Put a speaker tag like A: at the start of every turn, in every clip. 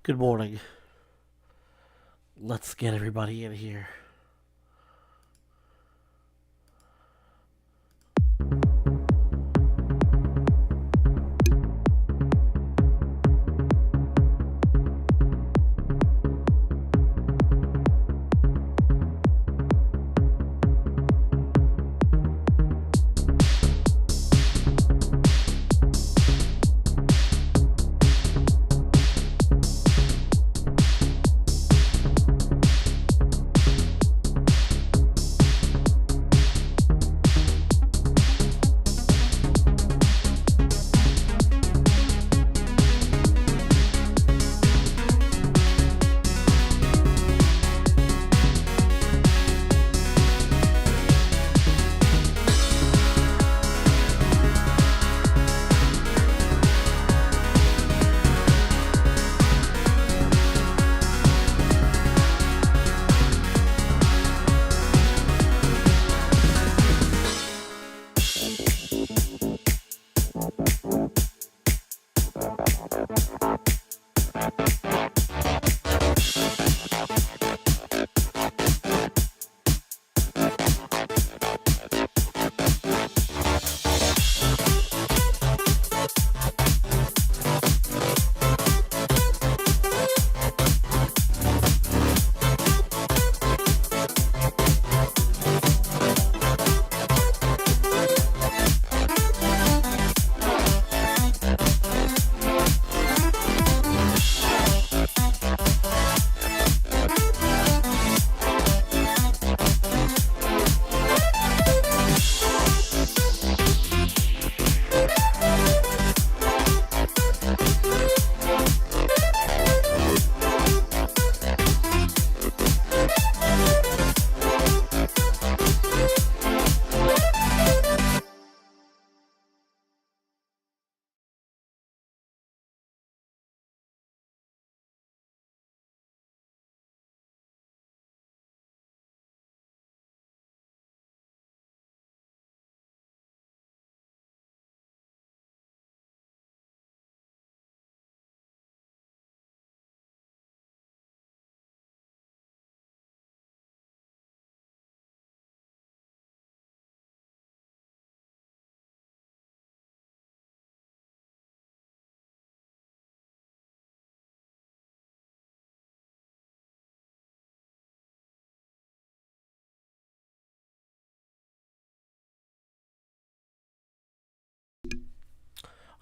A: Good morning. Let's get everybody in here.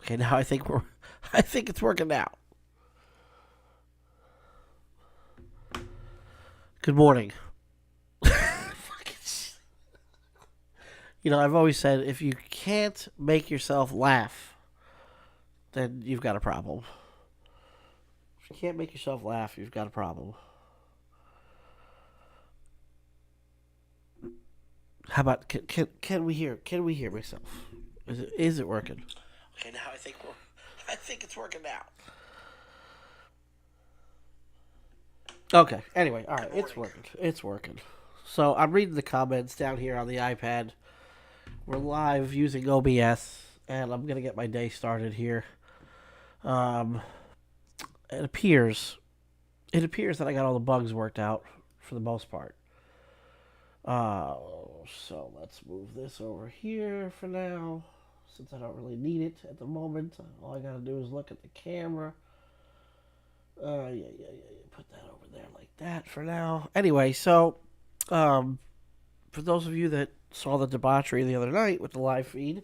A: Okay, now I think we're I think it's working out. Good morning. I've always said if you can't make yourself laugh, then you've got a problem. If you can't make yourself laugh, you've got a problem. How about can we hear myself? Is it working? Okay, now I think it's working out. Okay. Anyway, all right, it's working. It's working. So I'm reading the comments down here on the iPad. We're live using OBS, and I'm gonna get my day started here. Um, it appears, it appears that I got all the bugs worked out for the most part. Uh, so let's move this over here for now, since I don't really need it at the moment. All I gotta do is look at the camera. Yeah. Put that over there like that for now. Anyway, so, um, for those of you that saw the debauchery the other night with the live feed,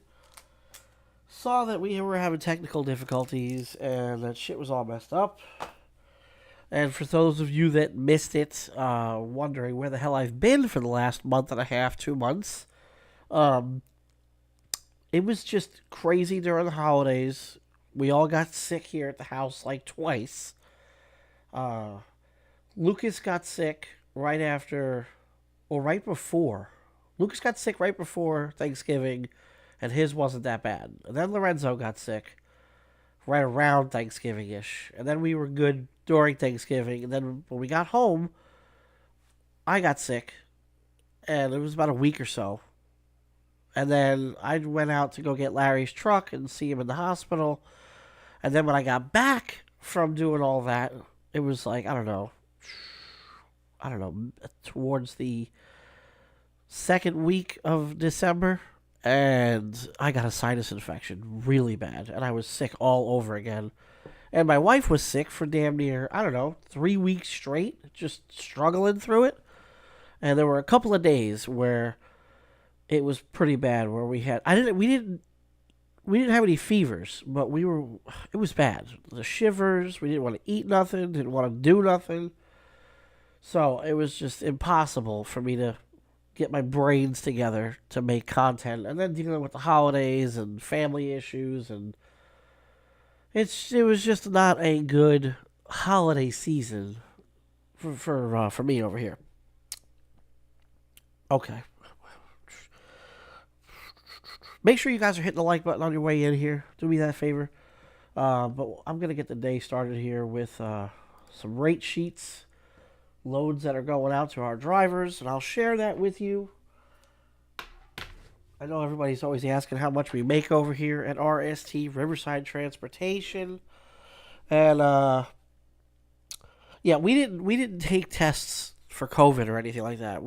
A: saw that we were having technical difficulties and that shit was all messed up. And for those of you that missed it, wondering where the hell I've been for the last month and a half, 2 months, um, it was just crazy during the holidays. We all got sick here at the house like twice. Uh, Lucas got sick right after, or right before. Lucas got sick right before Thanksgiving, and his wasn't that bad. And then Lorenzo got sick right around Thanksgiving ish. And then we were good during Thanksgiving. And then when we got home, I got sick, and it was about a week or so. And then I went out to go get Larry's truck and see him in the hospital. And then when I got back from doing all that, it was like, I don't know, towards the second week of December, and I got a sinus infection really bad, and I was sick all over again. And my wife was sick for damn near, I don't know, 3 weeks straight, just struggling through it. And there were a couple of days where it was pretty bad, where we didn't have any fevers, but it was bad. The shivers, we didn't want to eat nothing, didn't want to do nothing. So it was just impossible for me to get my brains together to make content. And then dealing with the holidays and family issues, and it was just not a good holiday season for me over here. Okay. Make sure you guys are hitting the like button on your way in here. Do me that favor. But I'm going to get the day started here with some rate sheets, loads that are going out to our drivers, and I'll share that with you. I know everybody's always asking how much we make over here at RST, Riverside Transportation. And, yeah, we didn't take tests for COVID or anything like that.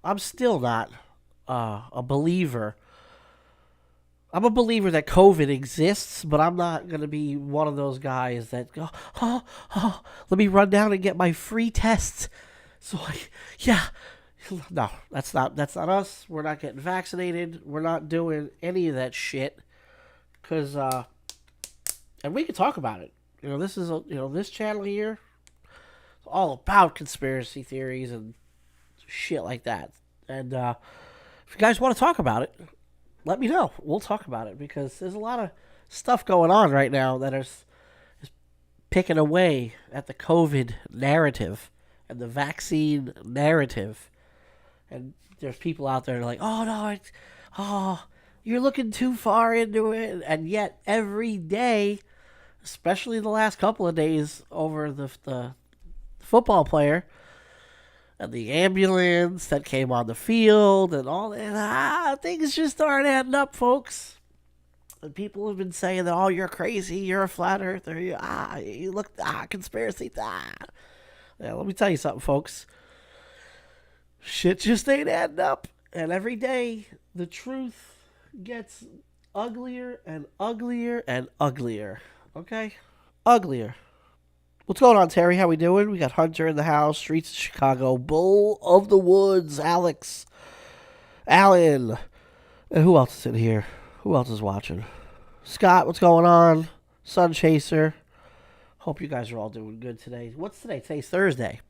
A: I'm still not a believer. I'm a believer that COVID exists, but I'm not going to be one of those guys that go, let me run down and get my free tests. So, yeah, no, that's not us. We're not getting vaccinated. We're not doing any of that shit. Because, and we can talk about it. This channel here is all about conspiracy theories and shit like that. And, if you guys want to talk about it, let me know. We'll talk about it, because there's a lot of stuff going on right now that is picking away at the COVID narrative and the vaccine narrative. And there's people out there like, oh, no, you're looking too far into it. And yet every day, especially the last couple of days over the football player and the ambulance that came on the field and all that, things just aren't adding up, folks. And people have been saying that, oh, you're crazy, you're a flat earther, you look, conspiracy, Yeah, let me tell you something, folks. Shit just ain't adding up. And every day, the truth gets uglier and uglier and uglier. Okay? Uglier. What's going on, Terry? How we doing? We got Hunter in the house, Streets of Chicago, Bull of the Woods, Alex, Alan, and who else is in here? Who else is watching? Scott, what's going on? Sun Chaser. Hope you guys are all doing good today. What's today? Today's Thursday.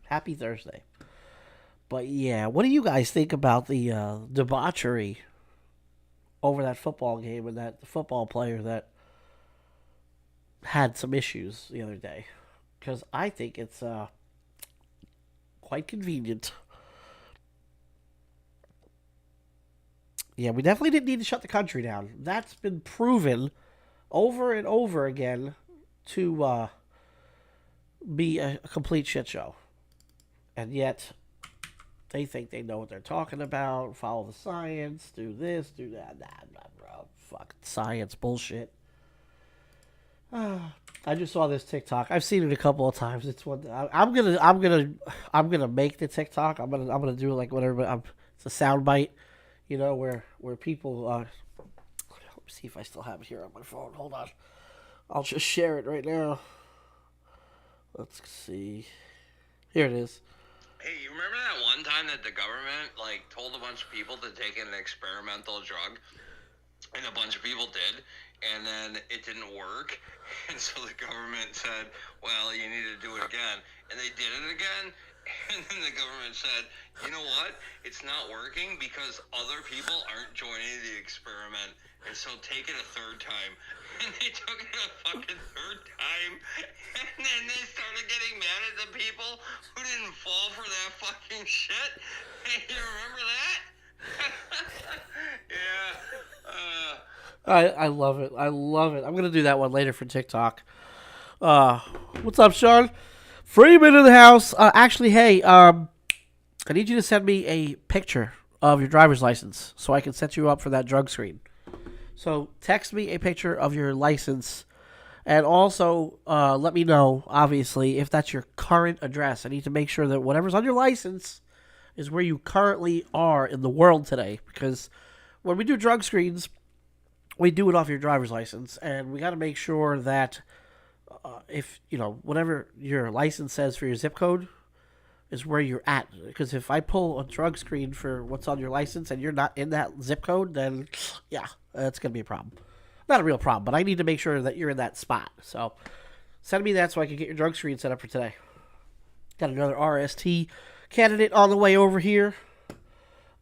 A: Happy Thursday. But yeah, what do you guys think about the debauchery over that football game and that football player that had some issues the other day? Because I think it's quite convenient. Yeah, we definitely didn't need to shut the country down. That's been proven over and over again to be a complete shit show. And yet, they think they know what they're talking about, follow the science, do this, do that. Nah, bro. Fuck science bullshit. I just saw this TikTok. I've seen it a couple of times. It's one. I'm gonna make the TikTok. I'm gonna do it like whatever. It's a soundbite, where people. Let me see if I still have it here on my phone. Hold on. I'll just share it right now. Let's see. Here it is.
B: Hey, you remember that one time that the government told a bunch of people to take an experimental drug, and a bunch of people did, and then it didn't work, and so the government said, well, you need to do it again, and they did it again, and then the government said, you know what, it's not working because other people aren't joining the experiment, and so take it a third time. And they took it a fucking third time, and then they started getting mad at the people who didn't fall for that fucking shit. Hey, you remember that?
A: Yeah. I love it. I'm gonna do that one later for TikTok. What's up, Sean? Freeman in the house. Actually, hey, I need you to send me a picture of your driver's license so I can set you up for that drug screen. So text me a picture of your license And also, let me know, obviously, if that's your current address. I need to make sure that whatever's on your license is where you currently are in the world today. Because when we do drug screens, we do it off your driver's license. And we got to make sure that if, whatever your license says for your zip code is where you're at. Because if I pull a drug screen for what's on your license and you're not in that zip code, then, yeah, that's going to be a problem. Not a real problem, but I need to make sure that you're in that spot. So send me that so I can get your drug screen set up for today. Got another RST candidate on the way over here.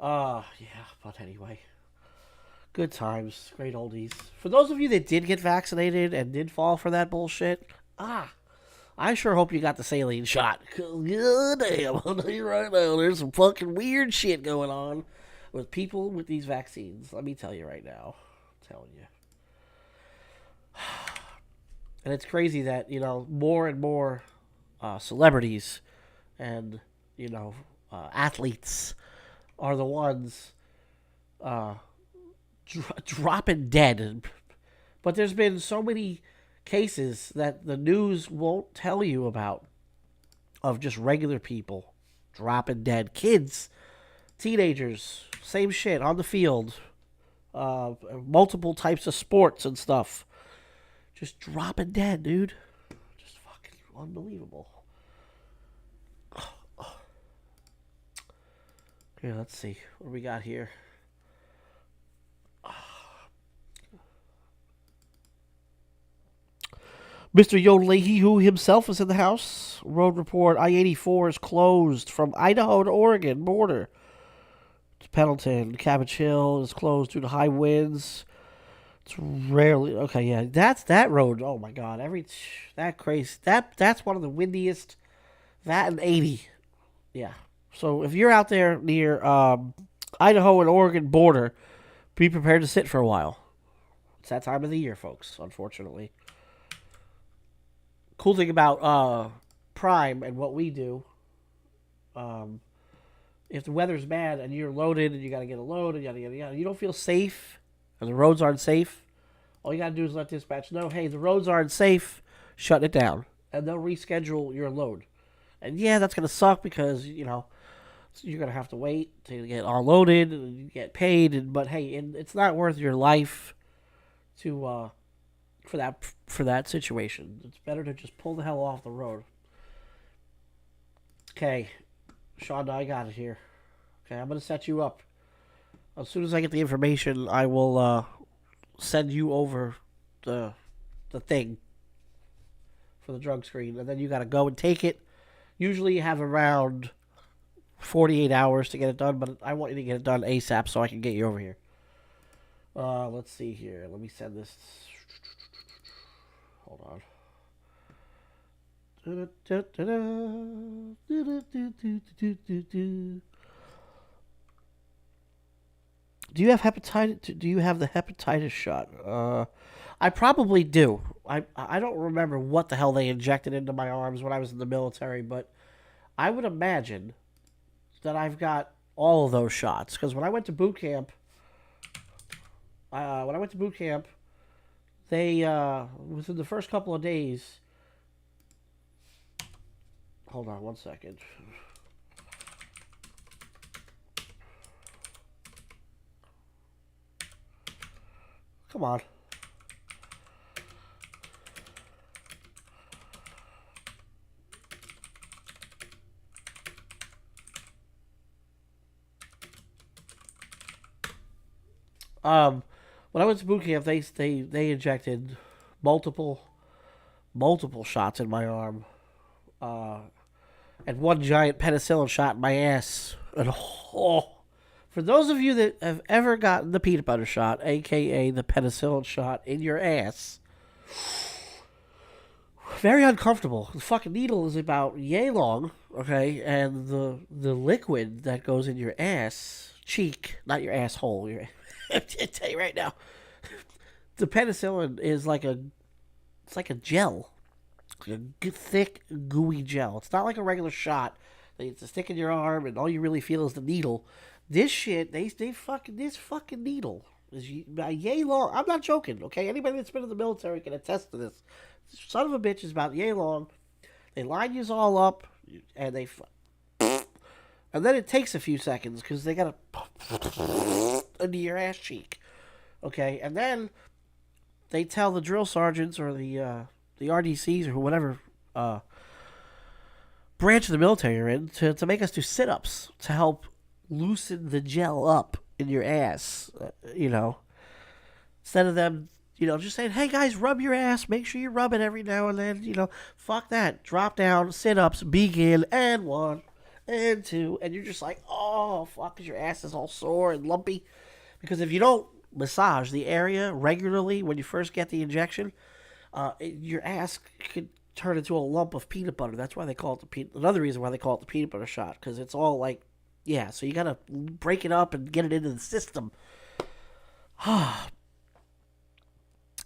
A: Yeah, but anyway. Good times. Great oldies. For those of you that did get vaccinated and did fall for that bullshit, I sure hope you got the saline shot. God damn, I'll tell you right now, there's some fucking weird shit going on with people with these vaccines. Let me tell you right now. I'm telling you. And it's crazy that, more and more celebrities and, athletes are the ones dropping dead. But there's been so many cases that the news won't tell you about of just regular people dropping dead. Kids, teenagers, same shit on the field. Multiple types of sports and stuff. Just dropping dead, dude. Just fucking unbelievable. Okay, let's see. What do we got here? Mr. Yolehi, who himself is in the house. Road report, I-84 is closed from Idaho to Oregon border. To Pendleton. Cabbage Hill is closed due to high winds. It's rarely okay. Yeah, that's that road. Oh my god, that crazy. That's one of the windiest. That and 80. Yeah. So if you're out there near Idaho and Oregon border, be prepared to sit for a while. It's that time of the year, folks. Unfortunately. Cool thing about Prime and what we do. If the weather's bad and you're loaded and you got to get a load and yada yada yada, you don't feel safe. And the roads aren't safe, all you gotta do is let dispatch know, hey, the roads aren't safe, shut it down. And they'll reschedule your load. And yeah, that's gonna suck because, you're gonna have to wait to get all loaded and get paid. But hey, it's not worth your life to for that situation. It's better to just pull the hell off the road. Okay, Shonda, I got it here. Okay, I'm gonna set you up. As soon as I get the information, I will send you over the thing for the drug screen, and then you got to go and take it. Usually you have around 48 hours to get it done, but I want you to get it done ASAP so I can get you over here. Let's see here. Let me send this. Hold on. Do you have hepatitis? Do you have the hepatitis shot? I probably do. I don't remember what the hell they injected into my arms when I was in the military, but I would imagine that I've got all of those shots. Because when I went to boot camp, they within the first couple of days. Hold on one second. Come on. When I went to boot camp, they injected multiple shots in my arm, and one giant penicillin shot in my ass. And for those of you that have ever gotten the peanut butter shot, aka the penicillin shot in your ass, very uncomfortable. The fucking needle is about yay long, okay, and the liquid that goes in your ass cheek, not your asshole. I tell you right now, the penicillin is like a gel, a thick, gooey gel. It's not like a regular shot that you have to stick in your arm and all you really feel is the needle. This shit, this fucking needle Yay long. I'm not joking, okay? Anybody that's been in the military can attest to this. Son of a bitch is about yay long. They line you all up, and and then it takes a few seconds because they gotta into your ass cheek, okay? And then they tell the drill sergeants or the RDCs or whatever branch of the military you're in to make us do sit-ups to help loosen the gel up in your ass, instead of them, just saying, hey guys, rub your ass, make sure you rub it every now and then, fuck that, drop down, sit-ups, begin, and 1, and 2, and you're just like, oh, fuck, because your ass is all sore and lumpy, because if you don't massage the area regularly when you first get the injection, your ass could turn into a lump of peanut butter. That's why they call it another reason why they call it the peanut butter shot, because it's all like, yeah, so you gotta break it up and get it into the system.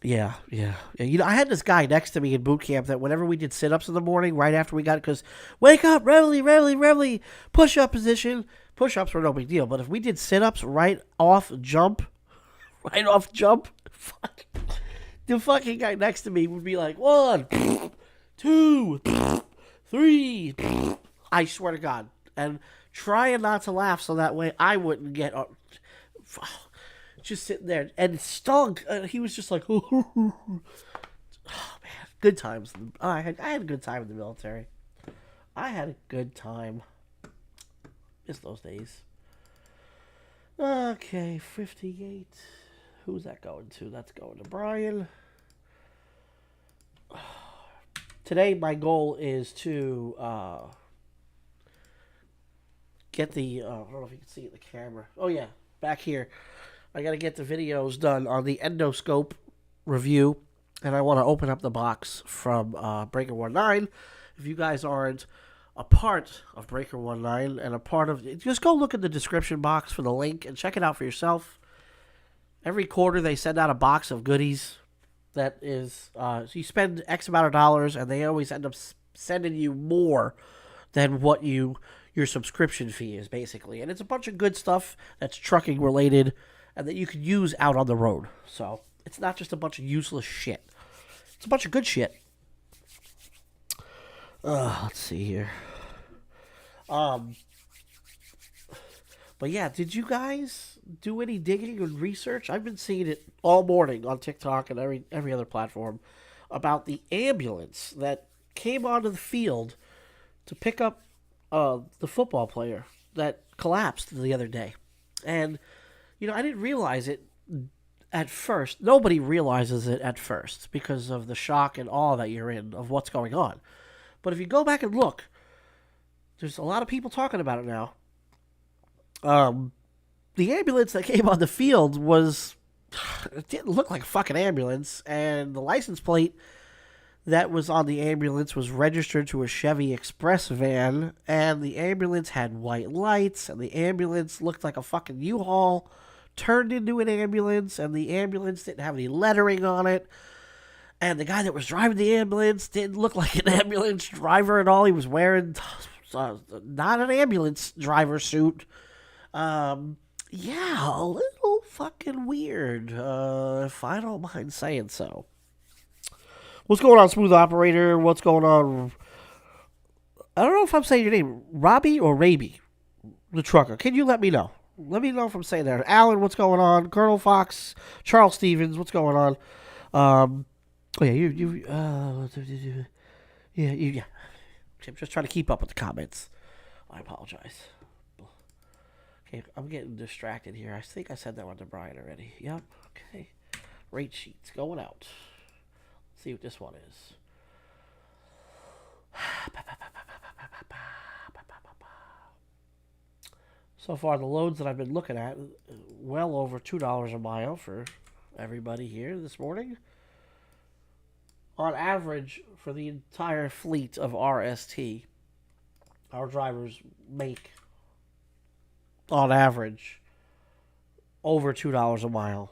A: Yeah. I had this guy next to me in boot camp that whenever we did sit-ups in the morning, right after we got it, because wake up, reveille, push-up position. Push-ups were no big deal, but if we did sit-ups right off jump, fuck, the fucking guy next to me would be like, 1, 2, 3. I swear to God. And trying not to laugh so that way I wouldn't get just sitting there, and it stunk. He was just like, oh man, good times. I had a good time in the military. I had a good time. Miss those days. Okay, 58. Who's that going to? That's going to Brian. Today my goal is to get the I don't know if you can see it in the camera. Oh yeah, back here. I got to get the videos done on the endoscope review, and I want to open up the box from Breaker 19. If you guys aren't a part of Breaker 19 and a part of, just go look in the description box for the link and check it out for yourself. Every quarter they send out a box of goodies that is, so you spend X amount of dollars, and they always end up sending you more than what your subscription fee is, basically. And it's a bunch of good stuff that's trucking related and that you could use out on the road. So it's not just a bunch of useless shit. It's a bunch of good shit. Let's see here. But yeah, did you guys do any digging and research? I've been seeing it all morning on TikTok and every other platform about the ambulance that came onto the field to pick up the football player that collapsed the other day. And I didn't realize it at first. Nobody realizes it at first because of the shock and awe that you're in of what's going on. But if you go back and look, there's a lot of people talking about it now. The ambulance that came on the field it didn't look like a fucking ambulance, and the license plate that was on the ambulance was registered to a Chevy Express van, and the ambulance had white lights, and the ambulance looked like a fucking U-Haul turned into an ambulance, and the ambulance didn't have any lettering on it, and the guy that was driving the ambulance didn't look like an ambulance driver at all. He was wearing not an ambulance driver suit. Yeah, a little fucking weird, if I don't mind saying so. What's going on, Smooth Operator? What's going on? I don't know if I'm saying your name, Robbie or Raby, the trucker. Can you let me know? Let me know if I'm saying that. Alan, what's going on? Colonel Fox, Charles Stevens, what's going on? Oh yeah, yeah. I'm just trying to keep up with the comments. I apologize. Okay, I'm getting distracted here. I think I said that one to Brian already. Yep. Okay. Rate sheets going out. Let's see what this one is. So far, the loads that I've been looking at, well over $2 a mile for everybody here this morning. On average, for the entire fleet of RST, our drivers make, on average, over $2 a mile.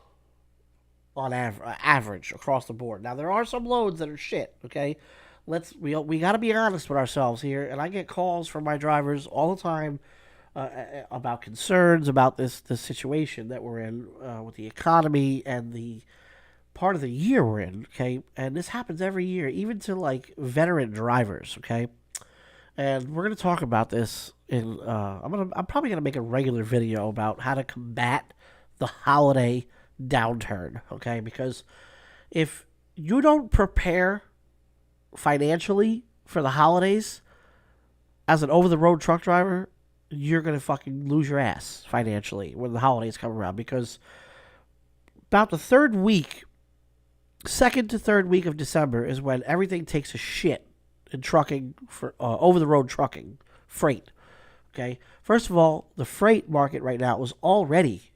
A: On average, across the board. Now, there are some loads that are shit, okay? We got to be honest with ourselves here, and I get calls from my drivers all the time about concerns about this situation that we're in with the economy and the part of the year we're in. Okay, and this happens every year, even to like veteran drivers. Okay, and we're gonna talk about this in. I'm probably gonna make a regular video about how to combat the holiday downturn. Okay, because if you don't prepare financially for the holidays as an over the road truck driver, you're gonna fucking lose your ass financially when the holidays come around. Because about the third week, second to third week of December is when everything takes a shit in trucking for over the road trucking freight. Okay, first of all, the freight market right now was already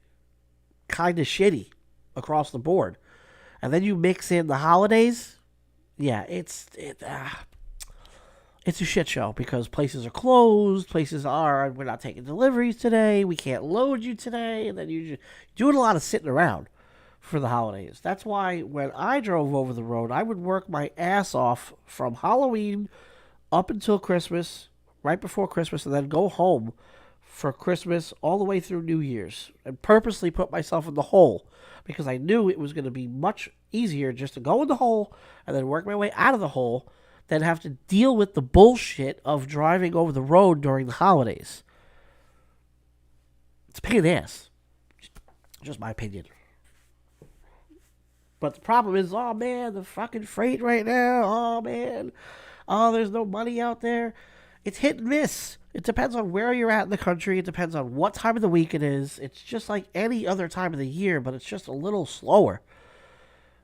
A: kind of shitty across the board, and then you mix in the holidays. Yeah, it's a shit show because places are closed. Places are, we're not taking deliveries today. We can't load you today, and then you just doing a lot of sitting around for the holidays. That's why when I drove over the road, I would work my ass off from Halloween up until Christmas, right before Christmas, and then go home for Christmas all the way through New Year's, and purposely put myself in the hole because I knew it was going to be much easier just to go in the hole and then work my way out of the hole than have to deal with the bullshit of driving over the road during the holidays. It's a pain in the ass. Just my opinion. But the problem is, oh man, the fucking freight right now. Oh man. Oh, there's no money out there. It's hit and miss. It depends on where you're at in the country. It depends on what time of the week it is. It's just like any other time of the year, but it's just a little slower.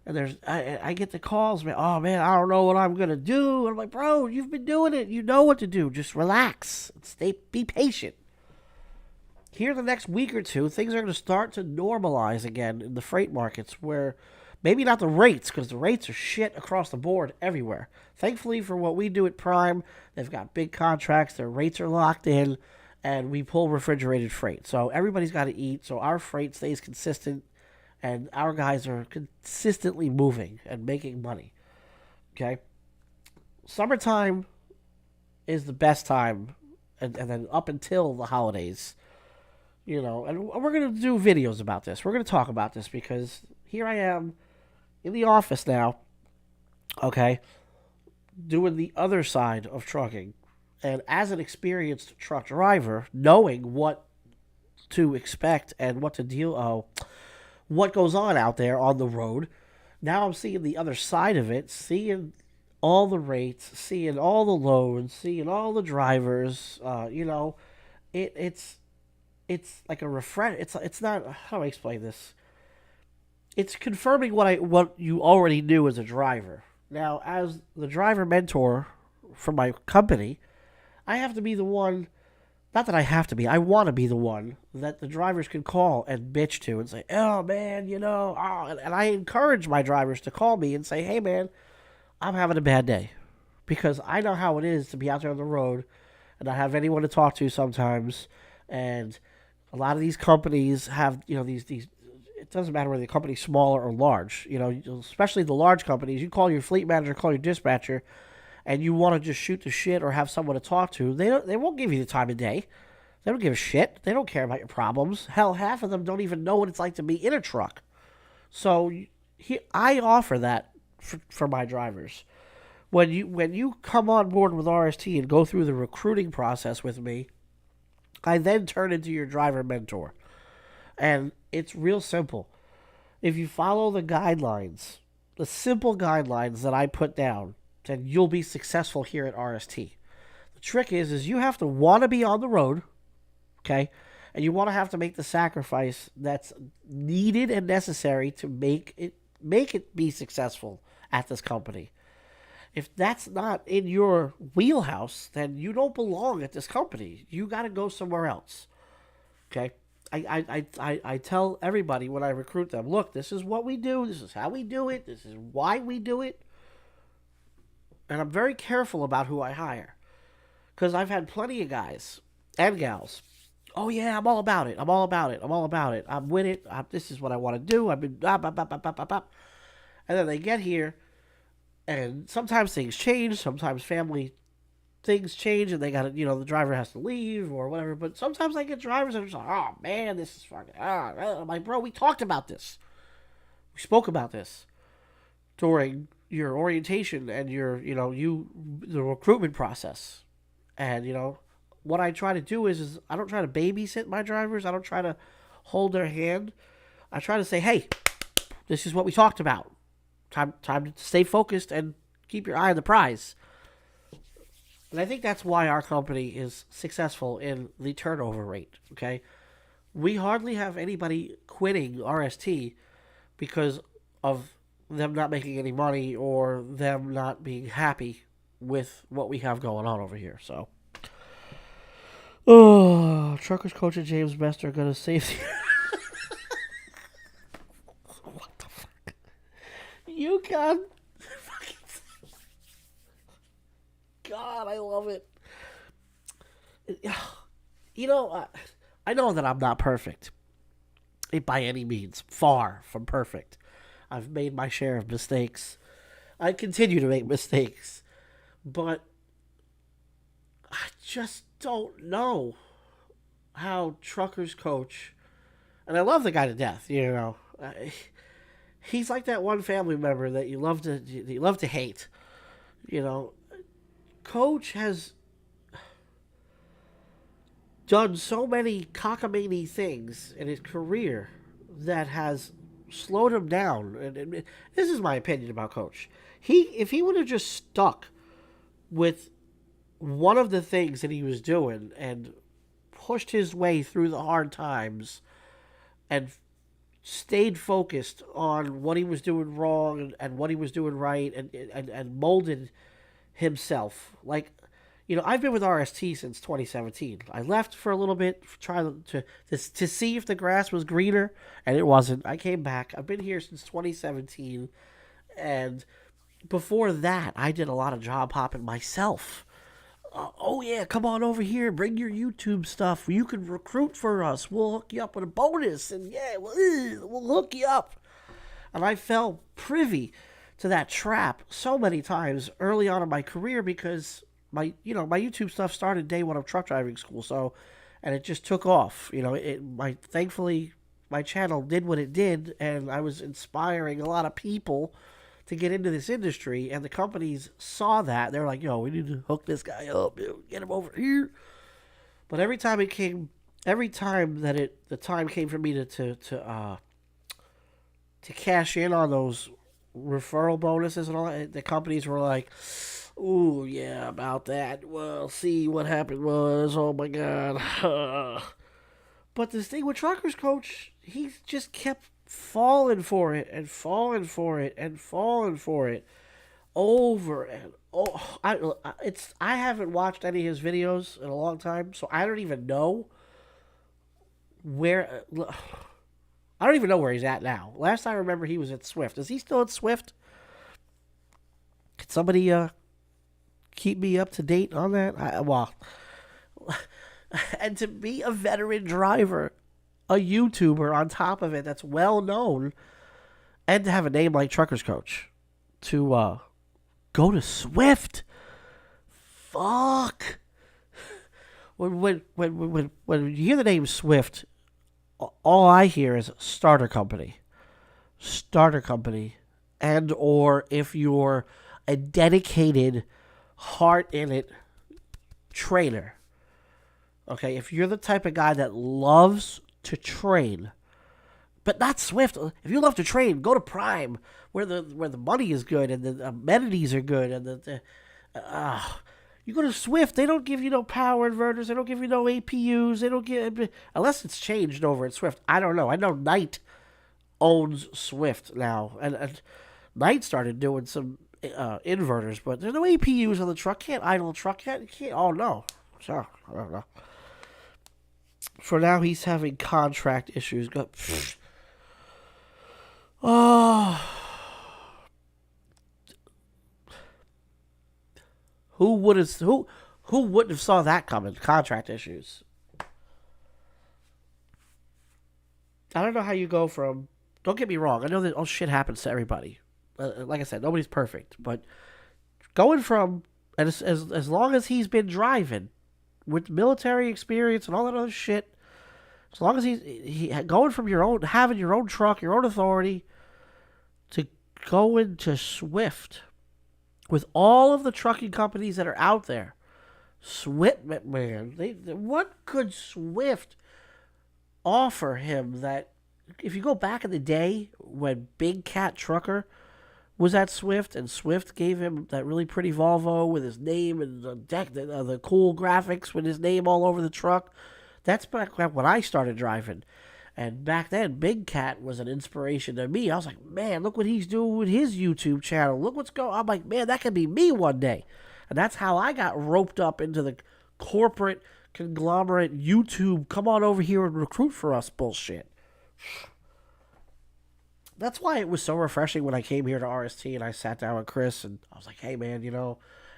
A: And I get the calls, man. Oh man, I don't know what I'm gonna do. And I'm like, bro, you've been doing it. You know what to do. Just relax. Be patient. Here in the next week or two, things are gonna start to normalize again in the freight markets, where maybe not the rates, because the rates are shit across the board everywhere. Thankfully for what we do at Prime, they've got big contracts. Their rates are locked in, and we pull refrigerated freight. So everybody's got to eat. So our freight stays consistent. And our guys are consistently moving and making money. Okay? Summertime is the best time. And then up until the holidays. You know, and we're going to do videos about this. We're going to talk about this because here I am in the office now. Okay? Doing the other side of trucking. And as an experienced truck driver, knowing what to expect and what to deal what goes on out there on the road. Now I'm seeing the other side of it, seeing all the rates, seeing all the loads, seeing all the drivers. You know, it's like a refresh. It's not, how do I explain this? It's confirming what you already knew as a driver. Now, as the driver mentor for my company, I have to be the one. Not that I have to be. I want to be the one that the drivers can call and bitch to and say, oh, man, you know. Oh. And I encourage my drivers to call me and say, hey, man, I'm having a bad day. Because I know how it is to be out there on the road and not have anyone to talk to sometimes. And a lot of these companies have, you know, these it doesn't matter whether the company's smaller or large. You know, especially the large companies. You call your fleet manager, call your dispatcher, and you want to just shoot the shit or have someone to talk to, they won't give you the time of day. They don't give a shit. They don't care about your problems. Hell, half of them don't even know what it's like to be in a truck. So I offer that for my drivers. When you come on board with RST and go through the recruiting process with me, I then turn into your driver mentor. And it's real simple. If you follow the guidelines, the simple guidelines that I put down, then you'll be successful here at RST. The trick is you have to want to be on the road, okay? And you want to have to make the sacrifice that's needed and necessary to make it be successful at this company. If that's not in your wheelhouse, then you don't belong at this company. You got to go somewhere else, okay? I tell everybody when I recruit them, look, this is what we do. This is how we do it. This is why we do it. And I'm very careful about who I hire. Because I've had plenty of guys and gals. Oh, yeah, I'm all about it. I'm all about it. I'm all about it. I'm with it. This is what I want to do. I've been... And then they get here, and sometimes things change. Sometimes family things change and they got to, the driver has to leave or whatever. But sometimes I get drivers that are just like, oh man, this is fucking. I'm like, bro, we talked about this. We spoke about this during your orientation and your, the recruitment process. And, what I try to do is I don't try to babysit my drivers. I don't try to hold their hand. I try to say, hey, this is what we talked about. Time to stay focused and keep your eye on the prize. And I think that's why our company is successful in the turnover rate, okay? We hardly have anybody quitting RST because of them not making any money or them not being happy with what we have going on over here. So, Truckers coach and James Best are going to save the... What the fuck? UConn. God, I love it. I know that I'm not perfect. By any means. Far from perfect. I've made my share of mistakes. I continue to make mistakes. But I just don't know how truckers coach. And I love the guy to death, He's like that one family member that you love to hate. Coach has done so many cockamamie things in his career that has slowed him down. And this is my opinion about Coach. If he would have just stuck with one of the things that he was doing and pushed his way through the hard times and stayed focused on what he was doing wrong and what he was doing right and molded himself. Like, I've been with RST since 2017. I left for a little bit, trying to see if the grass was greener, and it wasn't. I came back. I've been here since 2017, and before that, I did a lot of job hopping myself. Oh yeah, come on over here, bring your YouTube stuff. You can recruit for us. We'll hook you up with a bonus, and yeah, we'll hook you up. And I fell privy to that trap so many times early on in my career because my YouTube stuff started day one of truck driving school, and it just took off. Thankfully my channel did what it did, and I was inspiring a lot of people to get into this industry, and the companies saw that. They're like, we need to hook this guy up, get him over here. But every time the time came for me to cash in on those referral bonuses and all that, the companies were like, ooh, yeah, about that. Well, see, what happened was, oh my God. But this thing with Truckers Coach, he just kept falling for it and falling for it and falling for it over and I haven't watched any of his videos in a long time, so I don't even know where he's at now. Last I remember, he was at Swift. Is he still at Swift? Could somebody keep me up to date on that? And to be a veteran driver, a YouTuber on top of it that's well known, and to have a name like Truckers Coach, to go to Swift, fuck. When you hear the name Swift, all I hear is starter company, and or if you're a dedicated, heart in it trainer. Okay, if you're the type of guy that loves to train, but not Swift. If you love to train, go to Prime, where the money is good and the amenities are good, and you go to Swift, they don't give you no power inverters, they don't give you no APUs, they don't give, unless it's changed over at Swift. I don't know. I know Knight owns Swift now, and Knight started doing some inverters, but there's no APUs on the truck. Can't idle a truck. Can't. Oh no. So I don't know. For now, he's having contract issues. Oh. Who wouldn't have saw that coming? Contract issues. I don't know how you go from... Don't get me wrong. I know that shit happens to everybody. Like I said, nobody's perfect. But going from And as long as he's been driving with military experience and all that other shit, as long as he going from having your own truck, your own authority, to going to Swift with all of the trucking companies that are out there. Swift, man, what could Swift offer him that? If you go back in the day when Big Cat Trucker was at Swift, and Swift gave him that really pretty Volvo with his name and the cool graphics with his name all over the truck. That's back when I started driving. And back then, Big Cat was an inspiration to me. I was like, man, look what he's doing with his YouTube channel. Look what's going on. I'm like, man, that could be me one day. And that's how I got roped up into the corporate conglomerate YouTube, come on over here and recruit for us bullshit. That's why it was so refreshing when I came here to RST and I sat down with Chris and I was like, hey, man,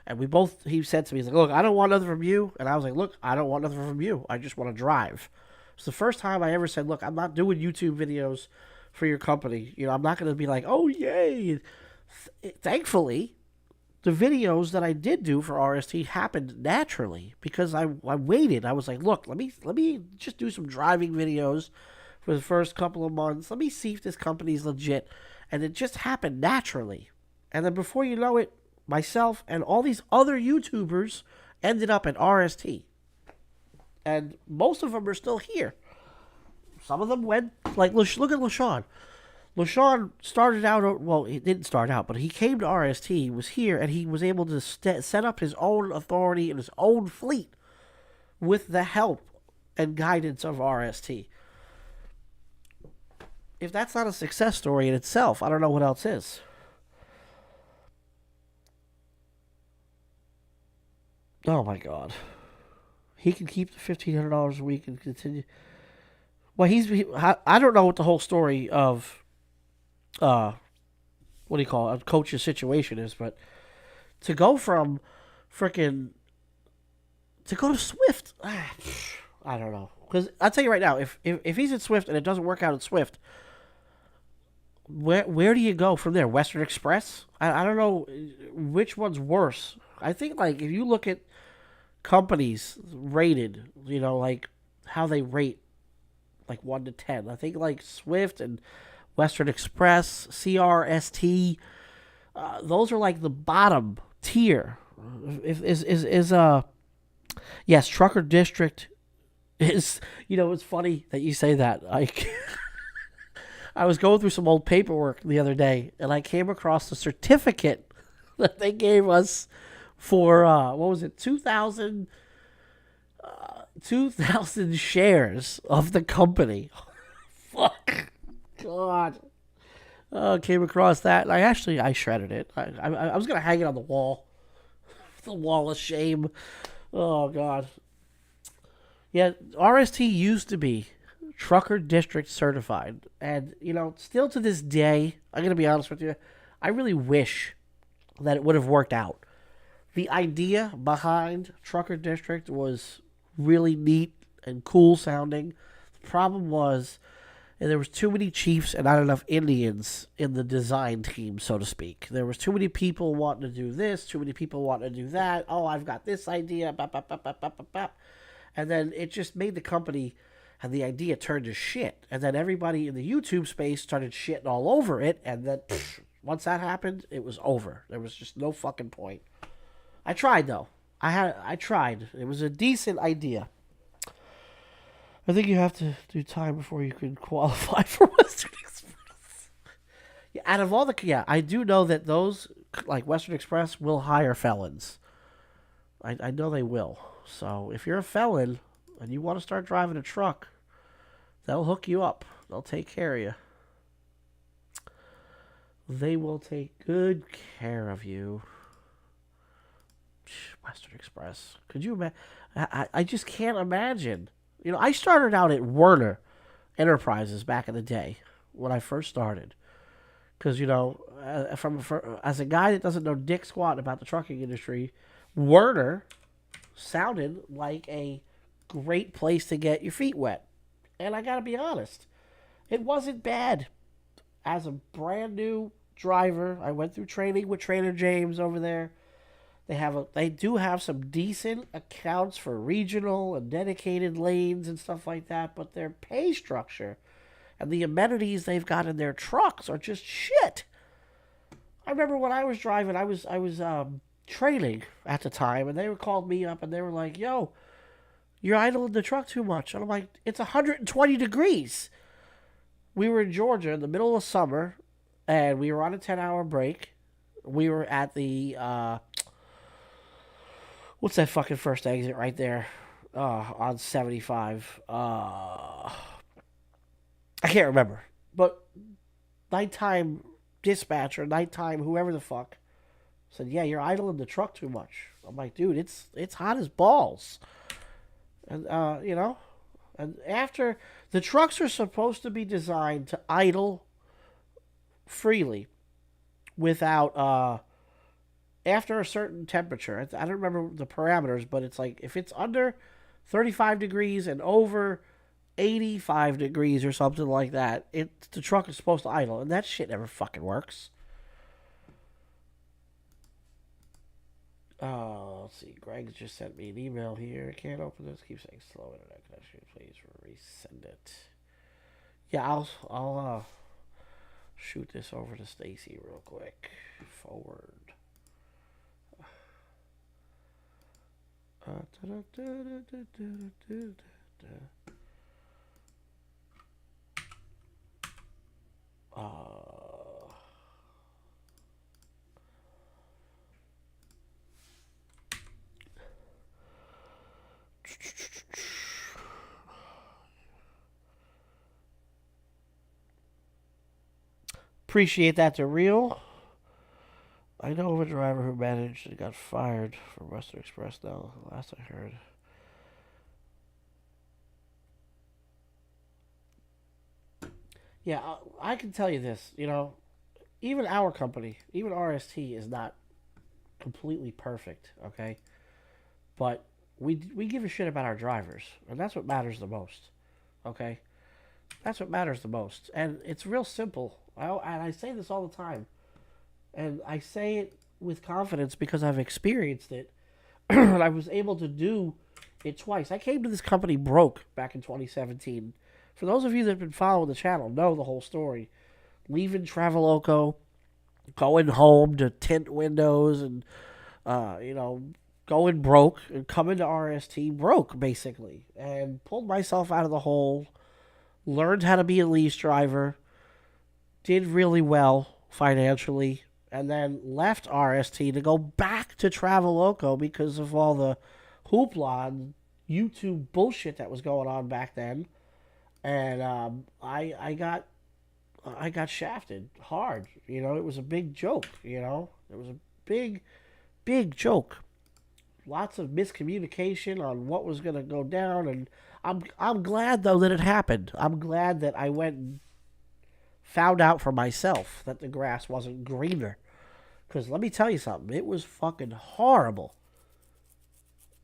A: and he said to me, he's like, look, I don't want nothing from you. And I was like, look, I don't want nothing from you. I just want to drive. It's the first time I ever said, look, I'm not doing YouTube videos for your company. I'm not going to be like, oh, yay. Thankfully, the videos that I did do for RST happened naturally because I waited. I was like, look, let me just do some driving videos for the first couple of months. Let me see if this company's legit. And it just happened naturally. And then before you know it, myself and all these other YouTubers ended up at RST. And most of them are still here. Some of them went, like, look at LaShawn. LaShawn started out, well, he didn't start out, but he came to RST, he was here, and he was able to set up his own authority and his own fleet with the help and guidance of RST. If that's not a success story in itself, I don't know what else is. Oh my God. He can keep the $1,500 a week and continue. Well, I don't know what the whole story of, what do you call it, a coach's situation is, but to go from to go to Swift, I don't know. Because I'll tell you right now, if he's at Swift and it doesn't work out at Swift, where do you go from there? Western Express? I don't know which one's worse. I think, like, if you look at companies rated, like how they rate, like 1 to 10, I think like Swift and Western Express, CRST, those are like the bottom tier. Yes, Trucker District is, it's funny that you say that. I was going through some old paperwork the other day, and I came across the certificate that they gave us for, what was it, 2,000 shares of the company. Fuck. God. Came across that, and I shredded it. I was going to hang it on the wall. The wall of shame. Oh, God. Yeah, RST used to be Trucker District certified. And, still to this day, I'm going to be honest with you, I really wish that it would have worked out. The idea behind Trucker District was really neat and cool sounding. The problem was there was too many chiefs and not enough Indians in the design team, so to speak. There was too many people wanting to do this, too many people wanting to do that. Oh, I've got this idea. Bop, bop, bop, bop, bop, bop. And then it just made the company and the idea turn to shit. And then everybody in the YouTube space started shitting all over it. And then once that happened, it was over. There was just no fucking point. I tried, though. I tried. It was a decent idea. I think you have to do time before you can qualify for Western Express. Yeah, out of all I do know that those, like Western Express, will hire felons. I know they will. So if you're a felon and you want to start driving a truck, they'll hook you up. They'll take care of you. They will take good care of you. Western Express. Could you imagine? I just can't imagine. I started out at Werner Enterprises back in the day when I first started. Because, as a guy that doesn't know dick squat about the trucking industry, Werner sounded like a great place to get your feet wet. And I gotta be honest, it wasn't bad. As a brand new driver, I went through training with Trainer James over there. They do have some decent accounts for regional and dedicated lanes and stuff like that, but their pay structure and the amenities they've got in their trucks are just shit. I remember when I was driving, I was training at the time, and they were called me up and they were like, "Yo, you're idling the truck too much." And I'm like, "It's 120 degrees." We were in Georgia in the middle of summer, and we were on a 10-hour break. We were at the what's that fucking first exit right there on 75. I can't remember, but nighttime dispatcher, nighttime whoever the fuck said, "Yeah, you're idling the truck too much." I'm like, "Dude, it's hot as balls," and and after the trucks are supposed to be designed to idle freely without after a certain temperature. I don't remember the parameters, but it's like if it's under 35 degrees and over 85 degrees or something like that, the truck is supposed to idle, and that shit never fucking works. Let's see. Greg just sent me an email here. Can't open this. Keep saying slow internet connection. Please resend it. Yeah, I'll shoot this over to Stacy real quick. Forward. Appreciate that to real. I know of a driver who managed and got fired from Western Express now, last I heard. Yeah, I can tell you this. Even our company, even RST, is not completely perfect, okay? But we give a shit about our drivers, and that's what matters the most, okay? That's what matters the most. And it's real simple. And I say this all the time. And I say it with confidence because I've experienced it. And I was able to do it twice. I came to this company broke back in 2017. For those of you that have been following the channel, know the whole story. Leaving Traveloco, going home to tint windows, and going broke, and coming to RST broke basically, and pulled myself out of the hole. Learned how to be a lease driver. Did really well financially, and then left RST to go back to Traveloco because of all the hoopla and YouTube bullshit that was going on back then. And I got shafted hard. It was a big joke. It was a big joke. Lots of miscommunication on what was going to go down, and I'm glad though that it happened. I'm glad that I went and found out for myself that the grass wasn't greener. Because let me tell you something, it was fucking horrible.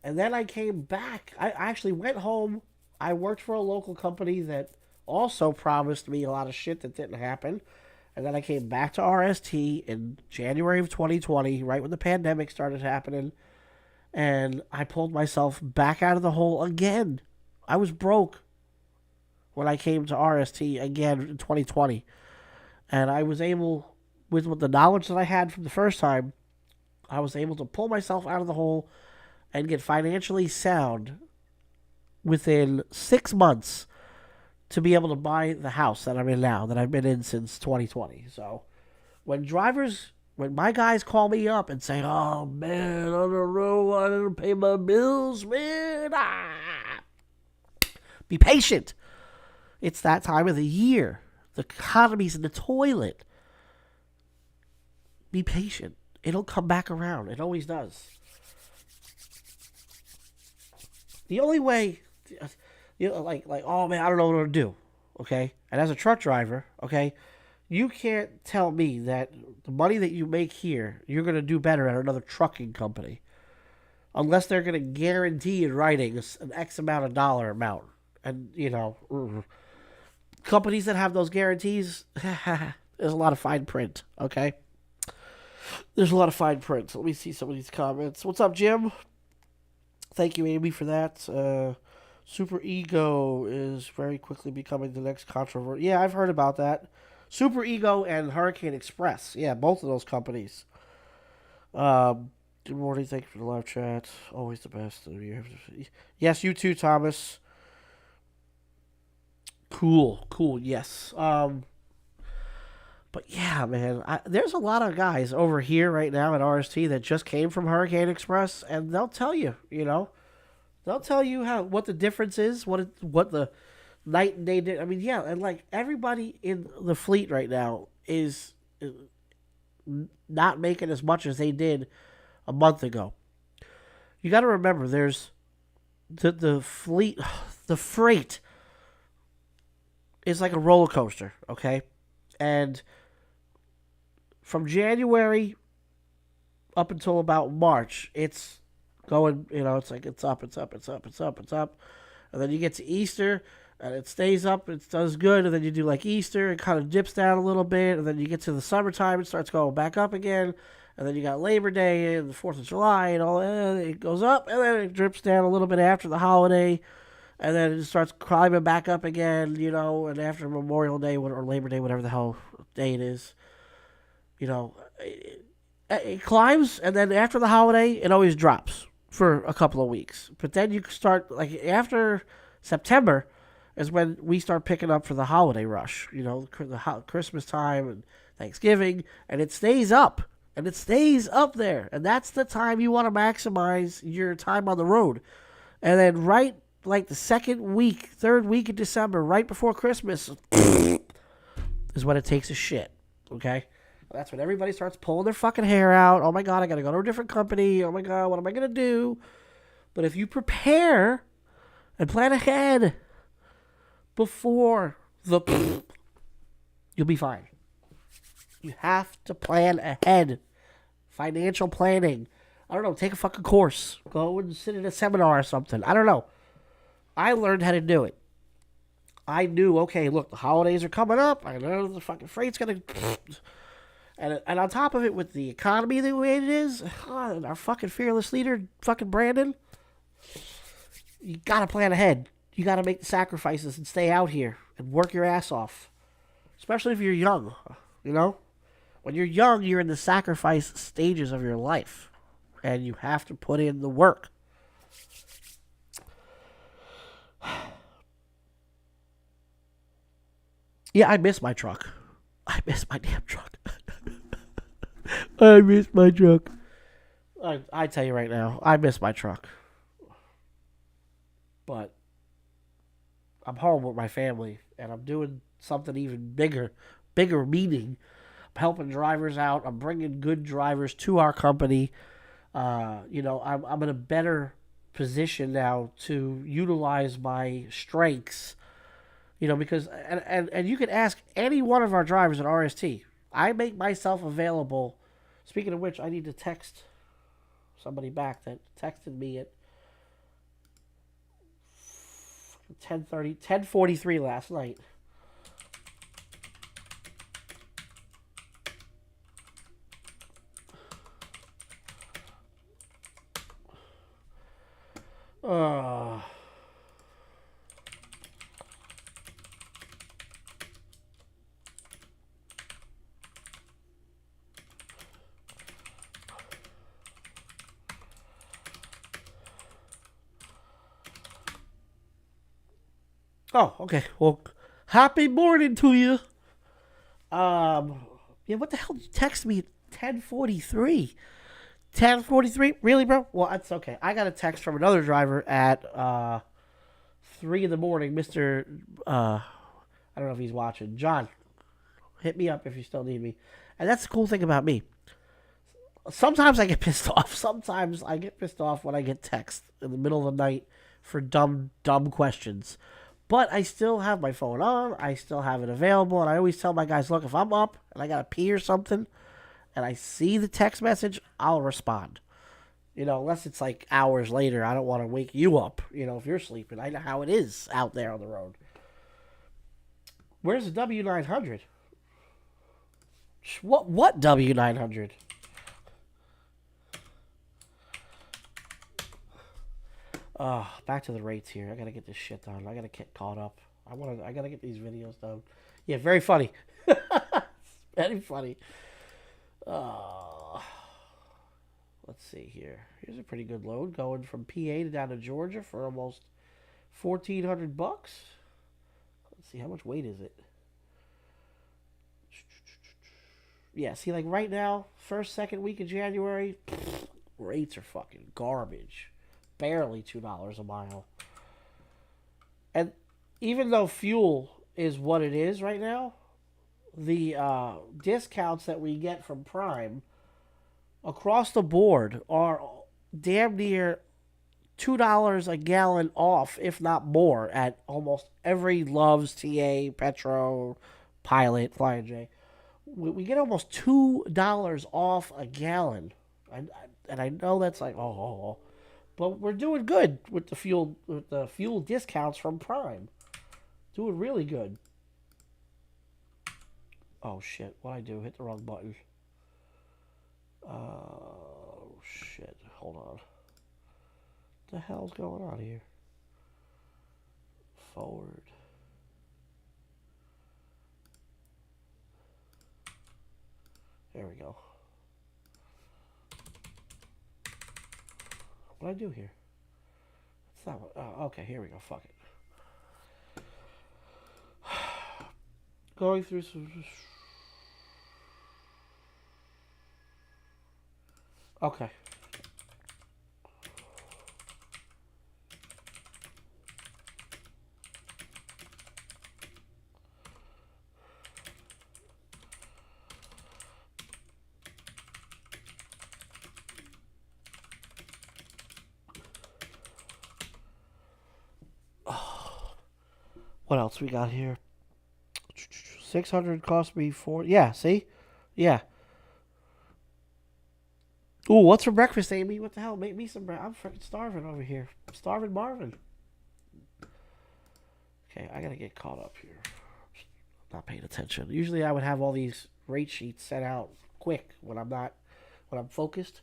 A: And then I came back. I actually went home. I worked for a local company that also promised me a lot of shit that didn't happen. And then I came back to RST in January of 2020, right when the pandemic started happening. And I pulled myself back out of the hole again. I was broke when I came to RST again in 2020. And I was able, with the knowledge that I had from the first time, I was able to pull myself out of the hole and get financially sound within 6 months to be able to buy the house that I'm in now, that I've been in since 2020. So when my guys call me up and say, "Oh man, I don't know, I didn't pay my bills, man," be patient. It's that time of the year. The economy's in the toilet. Be patient. It'll come back around. It always does. The only way, like, oh man, I don't know what to do. Okay? And as a truck driver, okay, you can't tell me that the money that you make here, you're going to do better at another trucking company. Unless they're going to guarantee in writing an X amount of dollar amount. And, companies that have those guarantees, there's a lot of fine print, okay? There's a lot of fine print. So let me see some of these comments. What's up, Jim? Thank you, Amy, for that. Super Ego is very quickly becoming the next controversy. Yeah, I've heard about that. Super Ego and Hurricane Express. Yeah, both of those companies. Good morning. Thank you for the live chat. Always the best. Yes, you too, Thomas. Cool. Yes. But yeah, man, there's a lot of guys over here right now at RST that just came from Hurricane Express, and they'll tell you, they'll tell you what the difference is, what the night and day did. I mean, yeah, and like everybody in the fleet right now is not making as much as they did a month ago. You got to remember, there's the fleet, the freight is like a roller coaster, okay, and from January up until about March, it's going, it's like it's up. And then you get to Easter, and it stays up, it does good, and then you do like Easter, it kind of dips down a little bit, and then you get to the summertime, it starts going back up again, and then you got Labor Day and the 4th of July, and all that, it goes up, and then it drips down a little bit after the holiday, and then it starts climbing back up again, and after Memorial Day or Labor Day, whatever the hell day it is, it climbs, and then after the holiday, it always drops for a couple of weeks. But then you start, like, after September is when we start picking up for the holiday rush, the Christmas time and Thanksgiving, and it stays up. And it stays up there. And that's the time you want to maximize your time on the road. And then right, like the third week of December, right before Christmas, is when it takes a shit, okay? That's when everybody starts pulling their fucking hair out. Oh my God, I gotta go to a different company. Oh my God, what am I gonna do? But if you prepare and plan ahead before you'll be fine. You have to plan ahead. Financial planning. I don't know, take a fucking course. Go and sit in a seminar or something. I don't know. I learned how to do it. I knew, okay, look, the holidays are coming up. I know the fucking freight's gonna... And on top of it, with the economy the way it is, and our fucking fearless leader, fucking Brandon, you gotta plan ahead. You gotta make the sacrifices and stay out here and work your ass off. Especially if you're young, When you're young, you're in the sacrifice stages of your life. And you have to put in the work. Yeah, I miss my truck. I miss my damn truck. I miss my truck. I tell you right now, I miss my truck. But I'm home with my family, and I'm doing something even bigger meaning. I'm helping drivers out. I'm bringing good drivers to our company. I'm in a better position now to utilize my strengths. Because and you can ask any one of our drivers at RST. I make myself available. Speaking of which, I need to text somebody back that texted me at 10:43 last night. Oh, okay. Well, happy morning to you. Yeah, what the hell did you text me at 10:43? 10:43? Really, bro? Well, that's okay. I got a text from another driver at 3 in the morning. Mr. I don't know if he's watching. John, hit me up if you still need me. And that's the cool thing about me. Sometimes I get pissed off. Sometimes I get pissed off when I get text in the middle of the night for dumb questions. But I still have my phone on. I still have it available. And I always tell my guys, look, if I'm up and I got to pee or something and I see the text message, I'll respond. Unless it's like hours later. I don't want to wake you up, if you're sleeping. I know how it is out there on the road. Where's the W900? What W900? Back to the rates here. I gotta get this shit done. I gotta get caught up. I gotta get these videos done. Yeah, very funny. Very funny. Uh, let's see here. Here's a pretty good load going from PA to down to Georgia for almost $1,400. Let's see, how much weight is it? Yeah, see, like right now, first, second week of January, rates are fucking garbage. Barely $2 a mile. And even though fuel is what it is right now, the discounts that we get from Prime across the board are damn near $2 a gallon off, if not more, at almost every Love's, TA, Petro, Pilot, Flying J. We get almost $2 off a gallon, and I know that's like but we're doing good with the fuel discounts from Prime. Doing really good. Oh shit! What I do? Hit the wrong button. Oh shit! Hold on. What the hell's going on here? Forward. There we go. What do I do here? It's not. Oh, okay. Here we go. Fuck it. Going through some. Okay. What else we got here? 600 cost me 4. Yeah, see? Yeah. Ooh, what's for breakfast, Amy? What the hell? Make me some bread. I'm freaking starving over here. I'm starving Marvin. Okay, I gotta get caught up here. Not paying attention. Usually I would have all these rate sheets set out quick when I'm focused.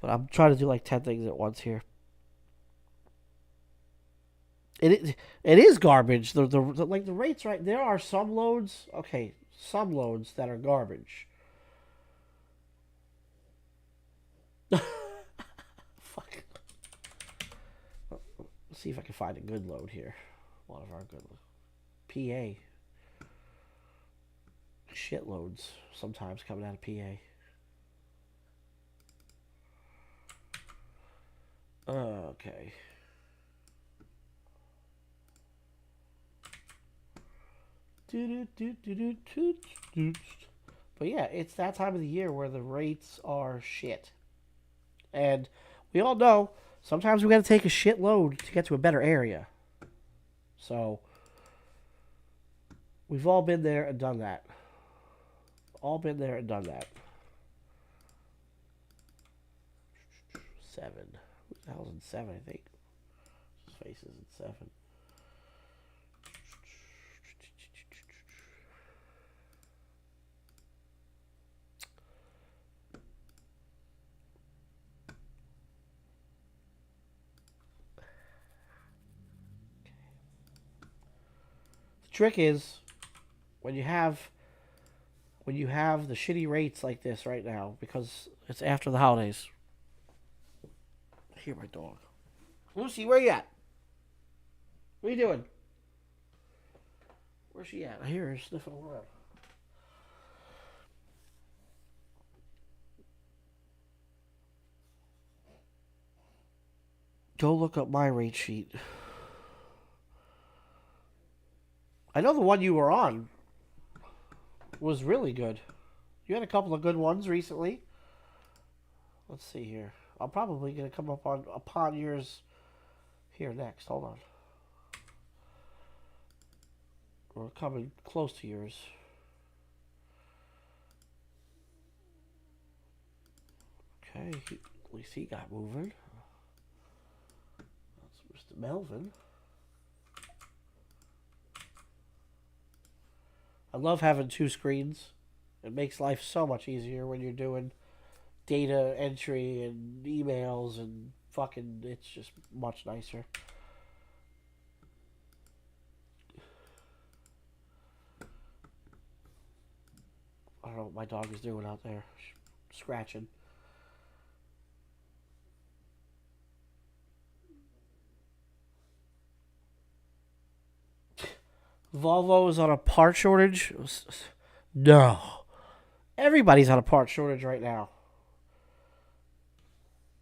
A: But I'm trying to do like 10 things at once here. It is garbage. Like the rates, right? There are some loads. Okay, some loads that are garbage. Fuck. Let's see if I can find a good load here. One of our good PA shitloads sometimes coming out of PA. Okay. But yeah, it's that time of the year where the rates are shit. And we all know sometimes we got to take a shit load to get to a better area. So we've all been there and done that. All been there and done that. 7. Who the hell's in 7, I think? His face is in 7. Trick is when you have the shitty rates like this right now, because it's after the holidays. Here, my dog. Lucy, where you at? What are you doing? Where's she at? I hear her sniffing around. Go look up my rate sheet. I know the one you were on was really good. You had a couple of good ones recently. Let's see here. I'm probably going to come up upon yours here next. Hold on. We're coming close to yours. Okay, at least he got moving. That's Mr. Melvin. I love having 2 screens. It makes life so much easier when you're doing data entry and emails and fucking, it's just much nicer. I don't know what my dog is doing out there. Scratching. Volvo is on a part shortage? No. Everybody's on a part shortage right now.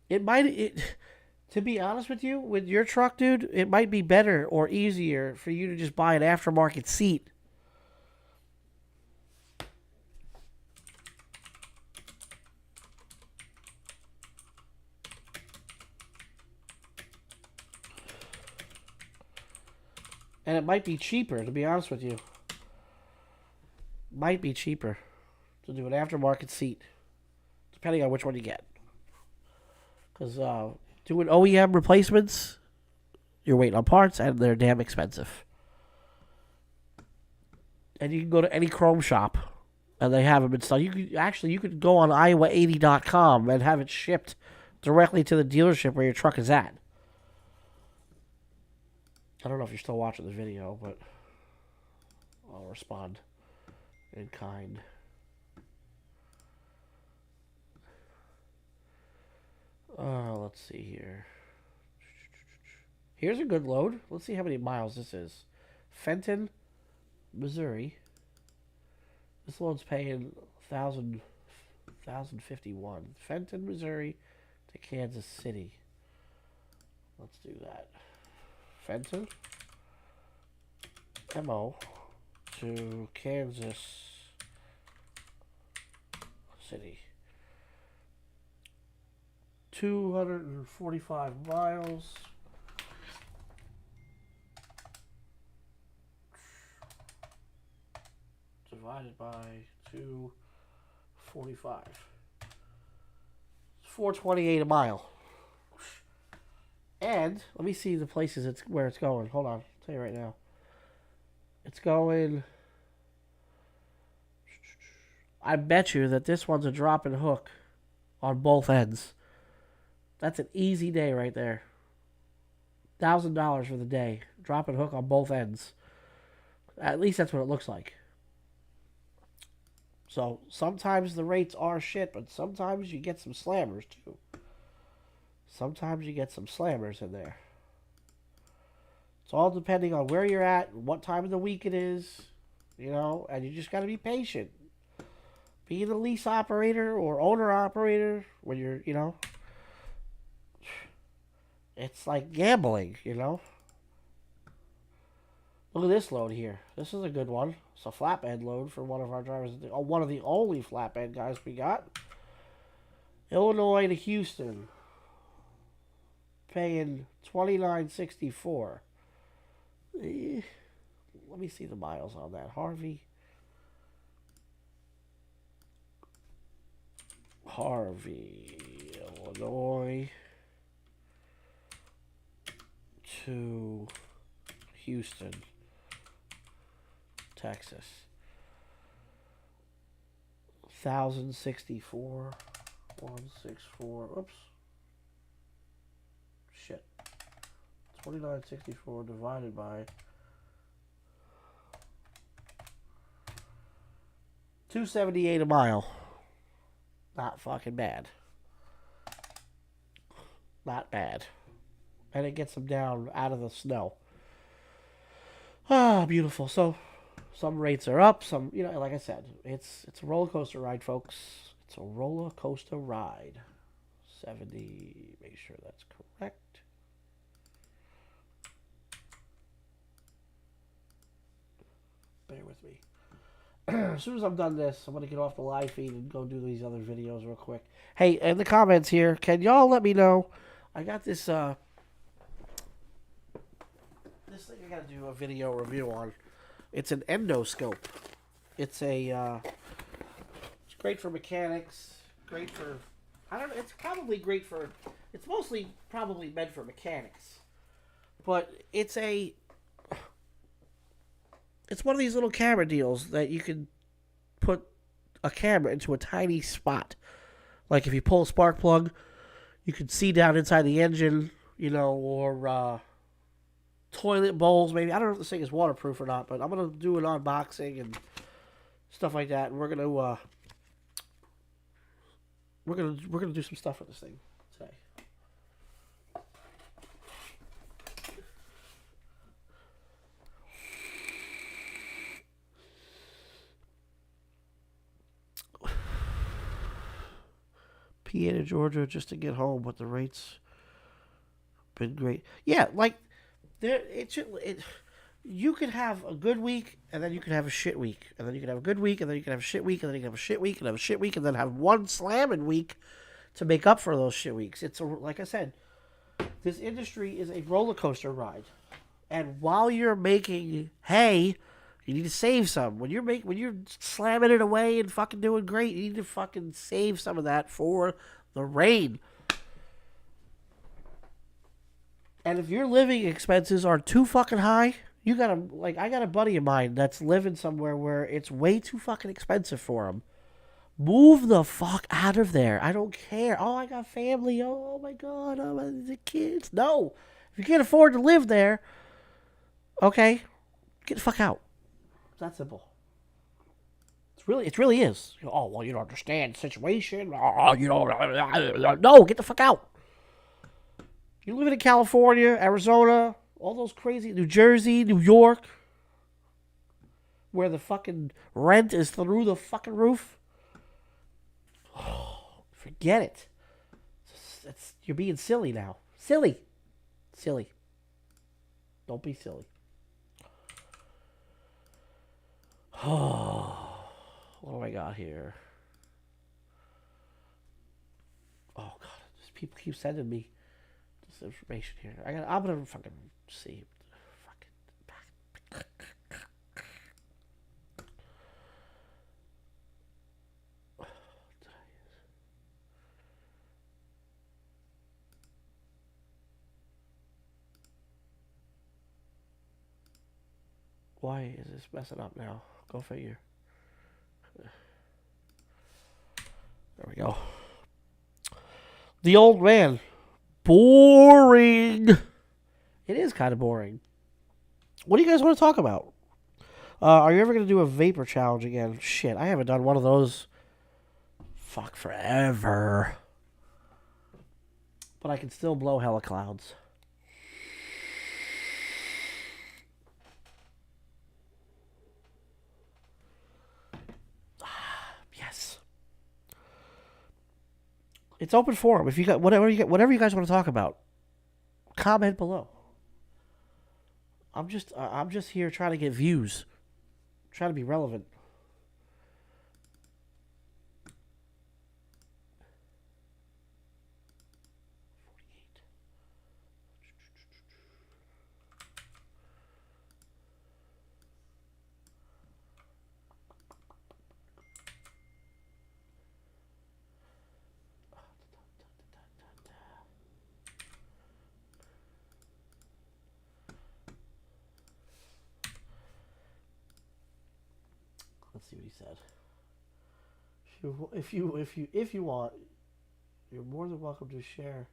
A: To be honest with you, with your truck, dude, it might be better or easier for you to just buy an aftermarket seat. And it might be cheaper, to be honest with you. Might be cheaper to do an aftermarket seat, depending on which one you get. Because doing OEM replacements, you're waiting on parts, and they're damn expensive. And you can go to any Chrome shop, and they have them installed. You could go on Iowa80.com and have it shipped directly to the dealership where your truck is at. I don't know if you're still watching the video, but I'll respond in kind. Let's see here. Here's a good load. Let's see how many miles this is. Fenton, Missouri. This load's paying 1,051. Fenton, Missouri to Kansas City. Let's do that. Fenton, MO to Kansas City. 245 miles. Divided by 245. It's $4.28 a mile. And let me see the places where it's going. Hold on, I'll tell you right now. It's going. I bet you that this one's a drop and hook on both ends. That's an easy day right there. $1,000 for the day. Drop and hook on both ends. At least that's what it looks like. So sometimes the rates are shit, but sometimes you get some slammers too. Sometimes you get some slammers in there. It's all depending on where you're at, what time of the week it is, you know, and you just got to be patient. Being a lease operator or owner operator, when you're, you know, it's like gambling, you know. Look at this load here. This is a good one. It's a flatbed load for one of our drivers. One of the only flatbed guys we got. Illinois to Houston. Paying $29.64. Let me see the miles on that. Harvey, Illinois to Houston, Texas. 1,064. 164. Oops. Shit. 29.64 divided by 278 a mile. Not fucking bad. Not bad. And it gets them down out of the snow. Ah, beautiful. So some rates are up, some, you know, like I said, it's a roller coaster ride, folks. It's a roller coaster ride. 70, make sure that's correct. Bear with me. As soon as I'm done this, I'm going to get off the live feed and go do these other videos real quick. Hey, in the comments here, can y'all let me know? I got this, this thing I got to do a video review on. It's an endoscope. It's a, it's great for mechanics, great for, I don't know, it's probably great for, it's mostly probably meant for mechanics. But it's one of these little camera deals that you can put a camera into a tiny spot. Like if you pull a spark plug, You can see down inside the engine, or toilet bowls maybe. I don't know if this thing is waterproof or not, but I'm gonna do an unboxing and stuff like that, and we're gonna do some stuff with this thing today. PA to Georgia just to get home, but the rates been great. Yeah, like you could have a good week and then you could have a shit week, and then you could have a good week and then you could have a shit week, and then you could have a shit week and have a shit week, and then have one slamming week to make up for those shit weeks. Like I said, this industry is a roller coaster ride, and while you're making hay, you need to save some. When you're slamming it away and fucking doing great, you need to fucking save some of that for the rain. And if your living expenses are too fucking high, you gotta, I got a buddy of mine that's living somewhere where it's way too fucking expensive for him. Move the fuck out of there. I don't care. Oh, I got family. Oh my God. Oh, the kids. No. If you can't afford to live there, okay, get the fuck out. It's that simple. It really is. Oh, well, you don't understand the situation. Oh, you don't. No, get the fuck out. You're living in California, Arizona, all those crazy, New Jersey, New York, where the fucking rent is through the fucking roof. Oh, forget it. You're being silly now. Silly. Don't be silly. Oh, what do I got here? Oh God, just people keep sending me this information here. I'm gonna fucking see. Why is this messing up now? Go figure. There we go. The old man. Boring. It is kind of boring. What do you guys want to talk about? Are you ever going to do a vapor challenge again? Shit, I haven't done one of those. Fuck, forever. But I can still blow hella clouds. Yes. It's open forum. If you got whatever you guys want to talk about, comment below. I'm just here trying to get views, trying to be relevant. Let's see what he said. If you want, you're more than welcome to share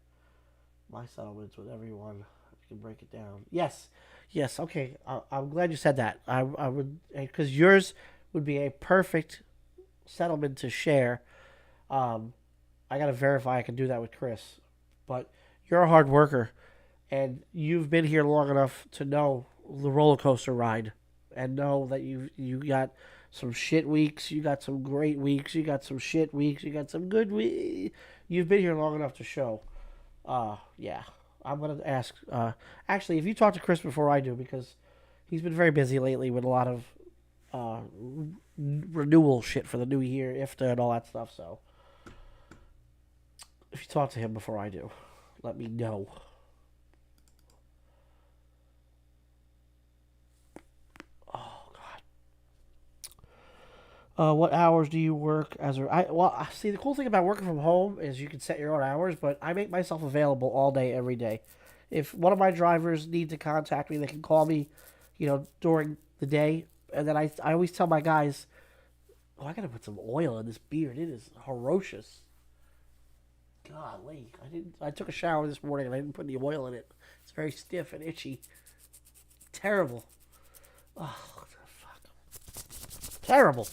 A: my settlements with everyone. You can break it down. Yes. Okay. I'm glad you said that. I would, because yours would be a perfect settlement to share. I gotta verify I can do that with Chris, but you're a hard worker, and you've been here long enough to know the roller coaster ride, and know that you got some shit weeks, you got some great weeks, you got some shit weeks, you got some good weeks. You've been here long enough to show. Yeah. I'm going to ask, actually, if you talk to Chris before I do, because he's been very busy lately with a lot of renewal shit for the new year, IFTA and all that stuff, so if you talk to him before I do, let me know. What hours do you work as a... see, the cool thing about working from home is you can set your own hours, but I make myself available all day, every day. If one of my drivers need to contact me, they can call me, during the day. And then I always tell my guys, I got to put some oil in this beard. It is ferocious. Golly, I took a shower this morning and I didn't put any oil in it. It's very stiff and itchy. Terrible. Oh, fuck. Terrible.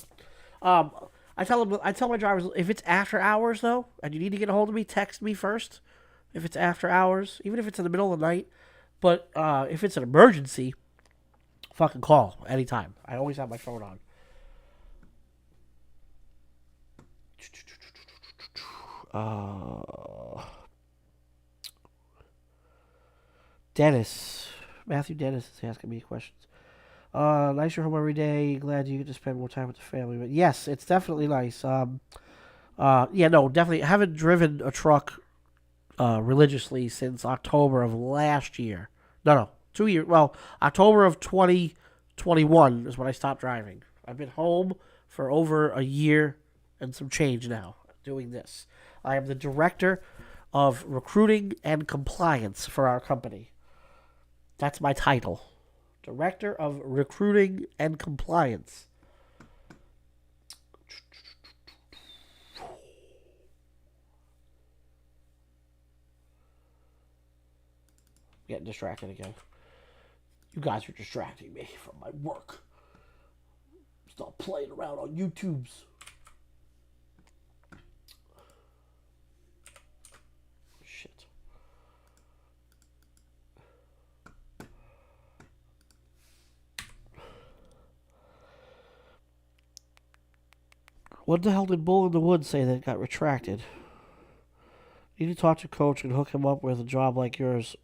A: Um, I tell my drivers if it's after hours though, and you need to get a hold of me, text me first. If it's after hours, even if it's in the middle of the night, but if it's an emergency, fucking call anytime. I always have my phone on. Matthew Dennis is asking me questions. Nicer home every day. Glad you get to spend more time with the family. But yes, it's definitely nice. Yeah, no, definitely. I haven't driven a truck religiously since October of last year. No, 2 years. Well, October of 2021 is when I stopped driving. I've been home for over a year and some change now doing this. I am the director of recruiting and compliance for our company. That's my title. Director of Recruiting and Compliance. Getting distracted again. You guys are distracting me from my work. Stop playing around on YouTubes. Shit. What the hell did Bull in the Woods say that got retracted? You need to talk to Coach and hook him up with a job like yours.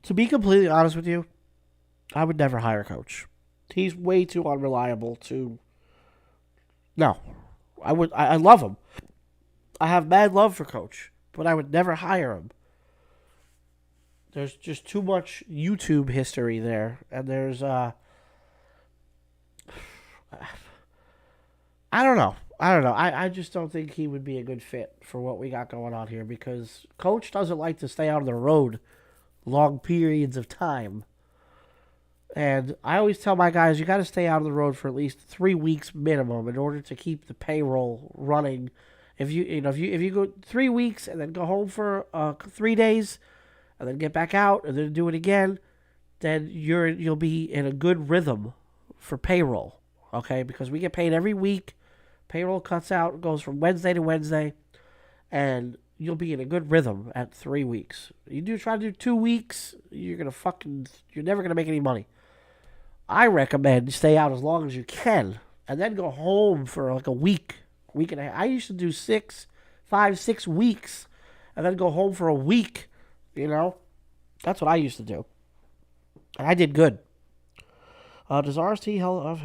A: To be completely honest with you, I would never hire Coach. He's way too unreliable to... No. I love him. I have mad love for Coach, but I would never hire him. There's just too much YouTube history there, and there's, I don't know. I just don't think he would be a good fit for what we got going on here because Coach doesn't like to stay on the road long periods of time. And I always tell my guys, you got to stay out of the road for at least 3 weeks minimum in order to keep the payroll running. If you go 3 weeks and then go home for 3 days and then get back out and then do it again, then you'll be in a good rhythm for payroll. Okay, because we get paid every week. Payroll cuts out, goes from Wednesday to Wednesday, and you'll be in a good rhythm at 3 weeks. Try to do 2 weeks, you're never gonna make any money. I recommend stay out as long as you can, and then go home for like a week and a half. I used to do 5, 6 weeks, and then go home for a week. That's what I used to do, and I did good. Does RST health?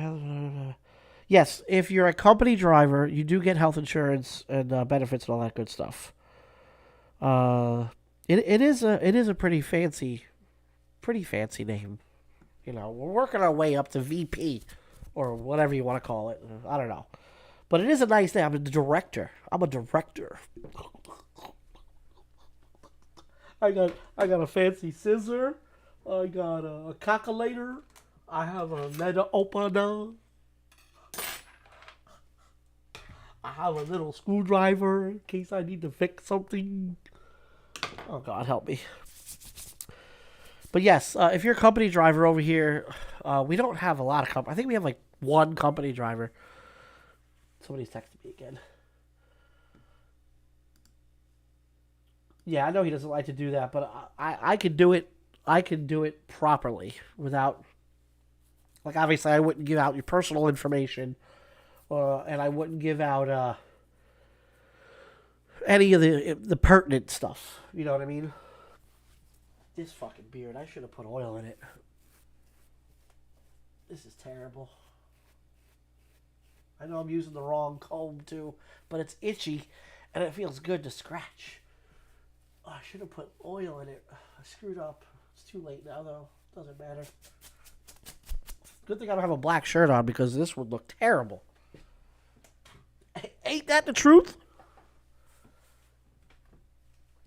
A: Yes, if you're a company driver, you do get health insurance and benefits and all that good stuff. It is a pretty fancy name. We're working our way up to VP or whatever you want to call it. I don't know, but it is a nice name. I'm a director. I got a fancy scissor. I got a calculator. I have a letter opener. I have a little screwdriver in case I need to fix something. Oh, God, help me. But yes, if you're a company driver over here, we don't have a lot of company. I think we have like one company driver. Somebody's texting me again. Yeah, I know he doesn't like to do that, but I can do it. I can do it properly without... Like, obviously, I wouldn't give out your personal information, and I wouldn't give out any of the pertinent stuff. You know what I mean? This fucking beard, I should have put oil in it. This is terrible. I know I'm using the wrong comb, too, but it's itchy, and it feels good to scratch. Oh, I should have put oil in it. I screwed up. It's too late now, though. Doesn't matter. Good thing I don't have a black shirt on because this would look terrible. Ain't that the truth?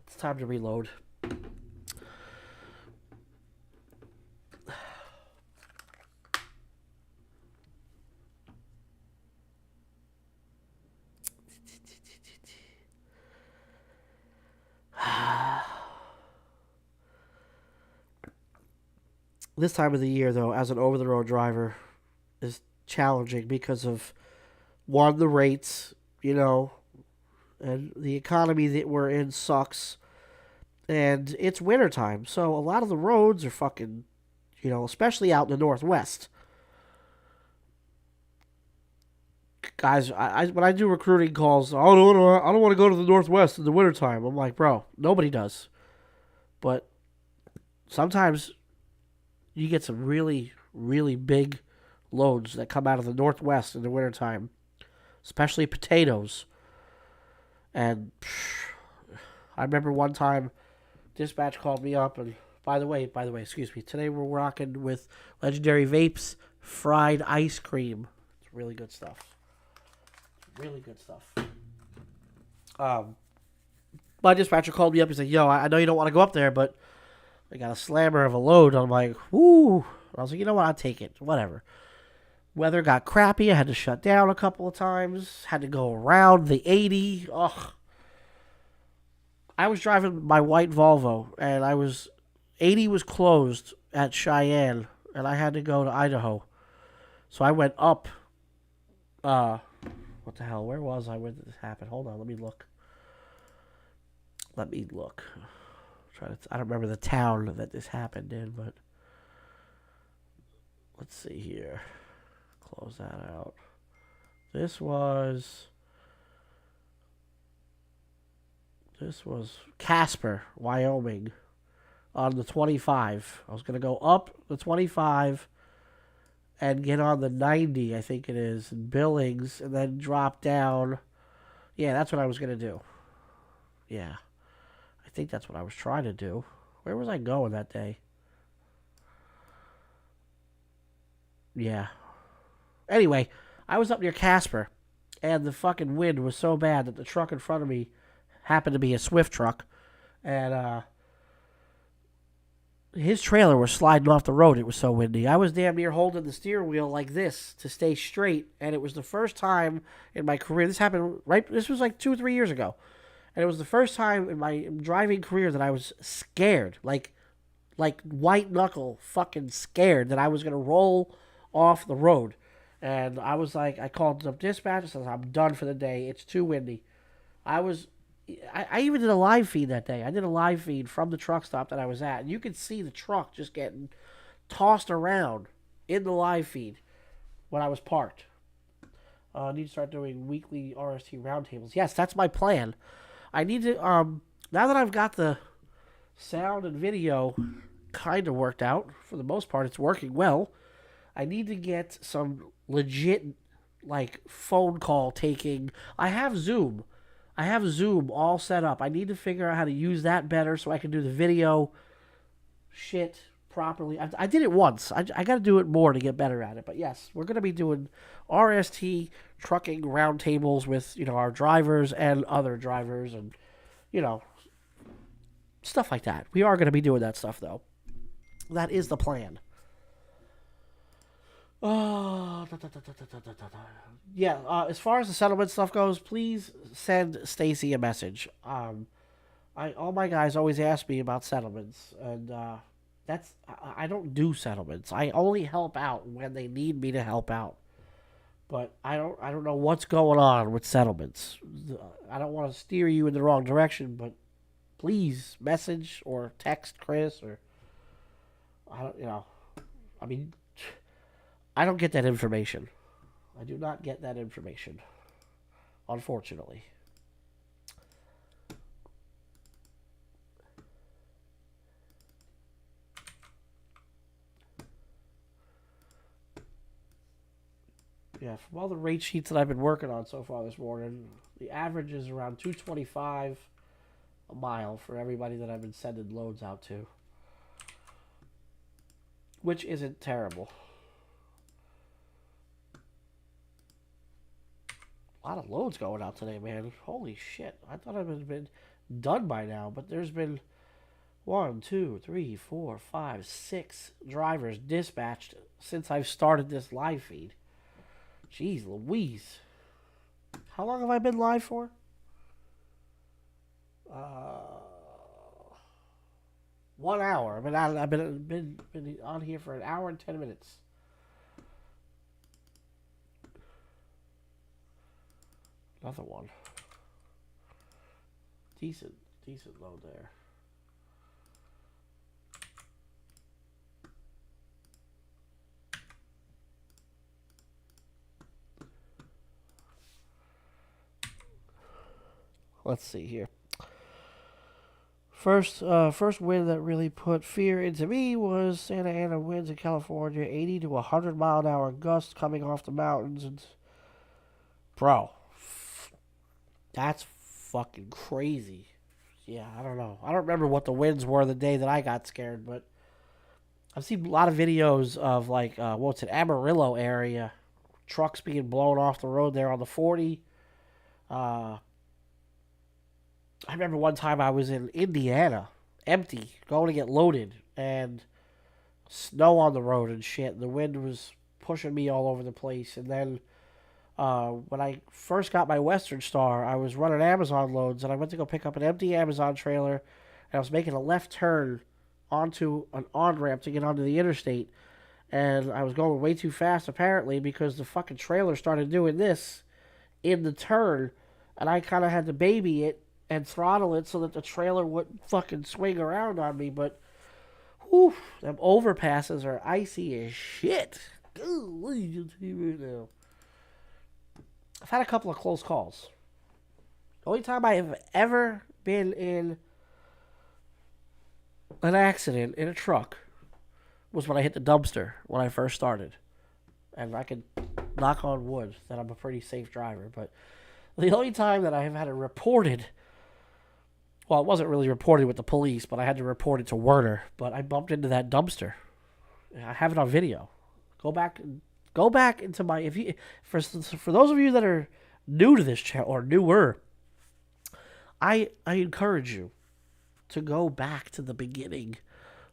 A: It's time to reload. This time of the year, though, as an over-the-road driver, is challenging because of, one, the rates, and the economy that we're in sucks. And it's wintertime, so a lot of the roads are fucking, especially out in the Northwest. Guys, when I do recruiting calls, I don't want to go to the Northwest in the wintertime. I'm like, bro, nobody does. But sometimes you get some really, really big loads that come out of the Northwest in the wintertime, especially potatoes. And I remember one time, dispatch called me up, and by the way, excuse me. Today we're rocking with Legendary Vapes fried ice cream. It's really good stuff. Really good stuff. My dispatcher called me up. He's like, "Yo, I know you don't want to go up there, but I got a slammer of a load." I'm like, "Woo!" I was like, "You know what? I'll take it. Whatever." Weather got crappy. I had to shut down a couple of times. Had to go around the 80. Ugh. I was driving my white Volvo, and 80 was closed at Cheyenne, and I had to go to Idaho. So I went up. What the hell? Where was I when this happened? Hold on, let me look. I don't remember the town that this happened in, but let's see here. Close that out. This was Casper, Wyoming, on the 25. I was gonna go up the 25 and get on the 90, I think it is, in Billings, and then drop down. Yeah, that's what I was gonna do. Yeah, I think that's what I was trying to do. Where was I going that day? Yeah. Anyway, I was up near Casper, and the fucking wind was so bad that the truck in front of me happened to be a Swift truck, and his trailer was sliding off the road. It was so windy. I was damn near holding the steering wheel like this to stay straight, and it was the first time in my career. This happened this was like 2 or 3 years ago, and it was the first time in my driving career that I was scared, like white knuckle fucking scared that I was gonna roll off the road. And I was like, I called up dispatch and said, I'm done for the day. It's too windy. I even did a live feed that day. I did a live feed from the truck stop that I was at. And you could see the truck just getting tossed around in the live feed when I was parked. I need to start doing weekly RST roundtables. Yes, that's my plan. I need to, now that I've got the sound and video kind of worked out, for the most part, it's working well. I need to get some legit, phone call taking. I have Zoom all set up. I need to figure out how to use that better so I can do the video shit properly. I did it once. I got to do it more to get better at it. But yes, we're going to be doing RST trucking roundtables with, our drivers and other drivers and, stuff like that. We are going to be doing that stuff, though. That is the plan. Yeah. As far as the settlement stuff goes, please send Stacy a message. All my guys always ask me about settlements, and I don't do settlements. I only help out when they need me to help out. But I don't know what's going on with settlements. I don't want to steer you in the wrong direction, but please message or text Chris or I don't get that information. I do not get that information, unfortunately. Yeah, from all the rate sheets that I've been working on so far this morning, the average is around $225 a mile for everybody that I've been sending loads out to, which isn't terrible. A lot of loads going out today, man. Holy shit. I thought I would have been done by now, but there's been 1, 2, 3, 4, 5, 6 drivers dispatched since I've started this live feed. Jeez Louise. How long have I been live for? 1 hour. I've been on here for an hour and 10 minutes. Another one. Decent load there. Let's see here. First wind that really put fear into me was Santa Ana winds in California, 80 to 100 mile an hour gusts coming off the mountains, and bro, that's fucking crazy. Yeah, I don't know. I don't remember what the winds were the day that I got scared, but I've seen a lot of videos of like what's it, Amarillo area, trucks being blown off the road there on the 40. I remember one time I was in Indiana, empty, going to get loaded, and snow on the road and shit. And the wind was pushing me all over the place. And then when I first got my Western Star, I was running Amazon loads, and I went to go pick up an empty Amazon trailer, and I was making a left turn onto an on-ramp to get onto the interstate. And I was going way too fast, apparently, because the fucking trailer started doing this in the turn, and I kind of had to baby it and throttle it so that the trailer wouldn't fucking swing around on me. But, whew, them overpasses are icy as shit. Ooh, what are you doing right now? I've had a couple of close calls. The only time I have ever been in an accident in a truck was when I hit the dumpster when I first started. And I can knock on wood that I'm a pretty safe driver. But the only time that I have had it reported, well, it wasn't really reported with the police, but I had to report it to Werner. But I bumped into that dumpster. I have it on video. Go back into my, for those of you that are new to this channel or newer, I encourage you to go back to the beginning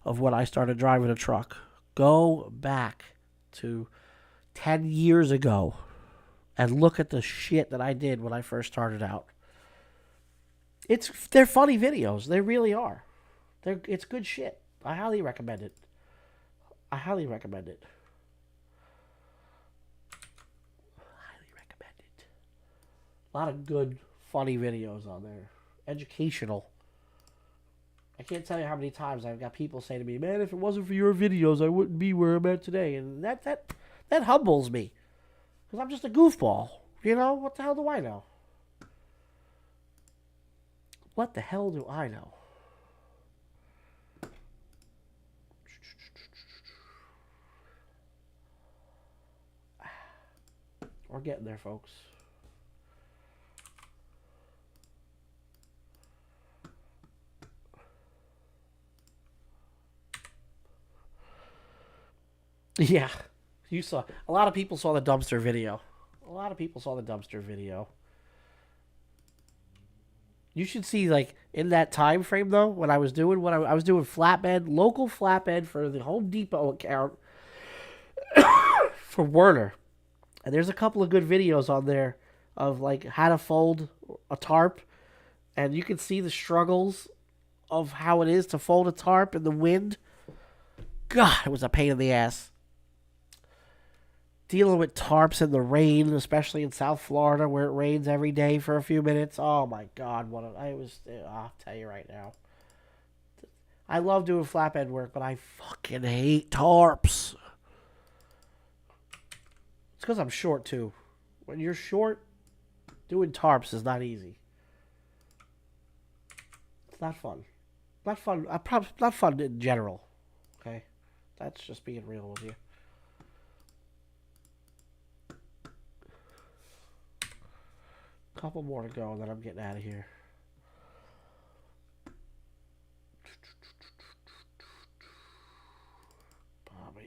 A: of when I started driving a truck. Go back to 10 years ago and look at the shit that I did when I first started out. They're funny videos. They really are. It's good shit. I highly recommend it. Highly recommend it. A lot of good, funny videos on there. Educational. I can't tell you how many times I've got people say to me, man, if it wasn't for your videos, I wouldn't be where I'm at today. And that humbles me. Because I'm just a goofball. You know? What the hell do I know? What the hell do I know? We're getting there, folks. Yeah, you saw. A lot of people saw the dumpster video. You should see, like, in that time frame, though, when I was doing I was doing flatbed, local flatbed for the Home Depot account for Werner. And there's a couple of good videos on there of, like, how to fold a tarp. And you can see the struggles of how it is to fold a tarp in the wind. God, it was a pain in the ass. Dealing with tarps in the rain, especially in South Florida where it rains every day for a few minutes. Oh my God, I'll tell you right now. I love doing flatbed work, but I fucking hate tarps. It's because I'm short too. When you're short, doing tarps is not easy. It's not fun. Not fun. Not fun in general. Okay, that's just being real with you. Couple more to go, and then I'm getting out of here. Bobby.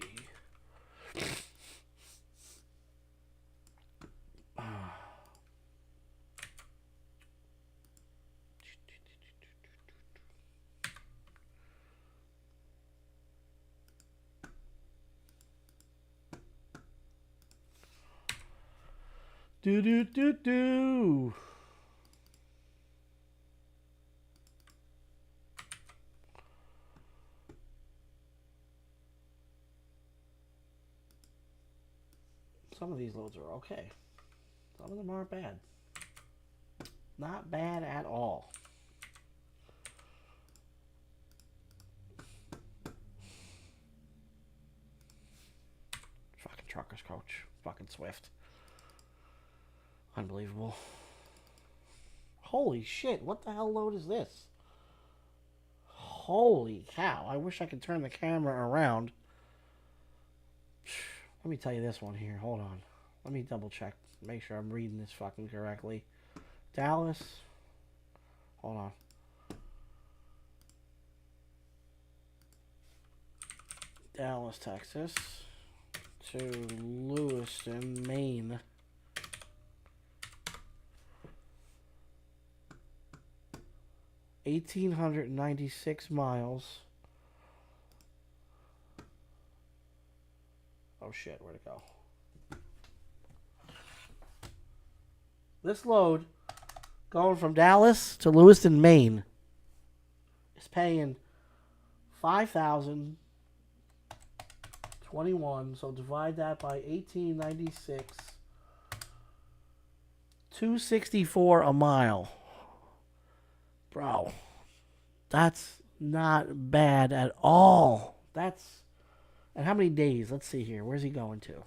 A: Do. Some of these loads are okay. Some of them aren't bad. Not bad at all. Fucking trucker's coach. Fucking Swift. Unbelievable. Holy shit, what the hell load is this? Holy cow. I wish I could turn the camera around. Let me tell you this one here. Hold on. Let me double check. Make sure I'm reading this fucking correctly. Dallas. Hold on. Dallas, Texas. To Lewiston, Maine. $1,896 miles. Oh shit, where'd it go? This load going from Dallas to Lewiston, Maine is paying $5,021. So divide that by 1896. $264 a mile. Bro, that's not bad at all. That's, and how many days? Let's see here. Where's he going to?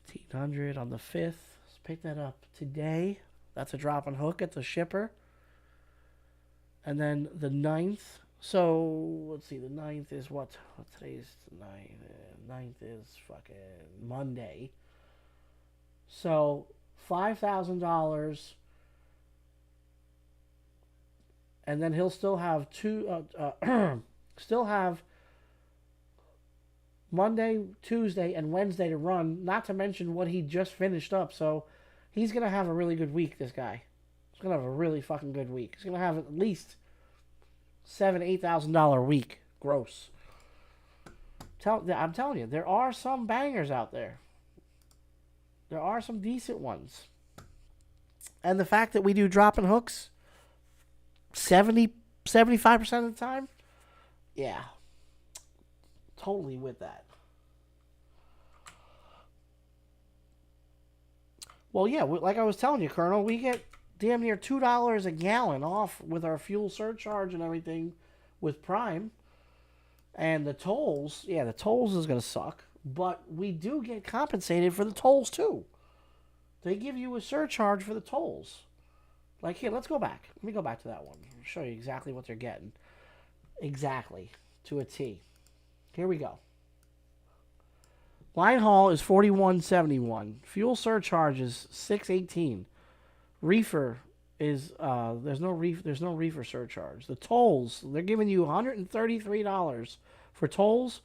A: 1,500 on the 5th. Let's pick that up today. That's a drop and hook at the shipper. And then the 9th. So, let's see. The 9th is what? Today's the 9th. 9th is fucking Monday. So, $5,000, and then he'll still have still have Monday, Tuesday, and Wednesday to run. Not to mention what he just finished up. So he's gonna have a really good week. This guy, he's gonna have a really fucking good week. He's gonna have at least $7,000-8,000 a week gross. I'm telling you, there are some bangers out there. There are some decent ones. And the fact that we do drop and hooks 75% of the time, yeah, totally with that. Well, yeah, like I was telling you, Colonel, we get damn near $2 a gallon off with our fuel surcharge and everything with Prime. And the tolls, yeah, the tolls is going to suck. But we do get compensated for the tolls, too. They give you a surcharge for the tolls. Like, here, let's go back. Let me go back to that one. I'll show you exactly what they're getting. Exactly. To a T. Here we go. Line haul is $41.71. Fuel surcharge is $6.18. Reefer is there's no reefer surcharge. The tolls, they're giving you $133 for tolls.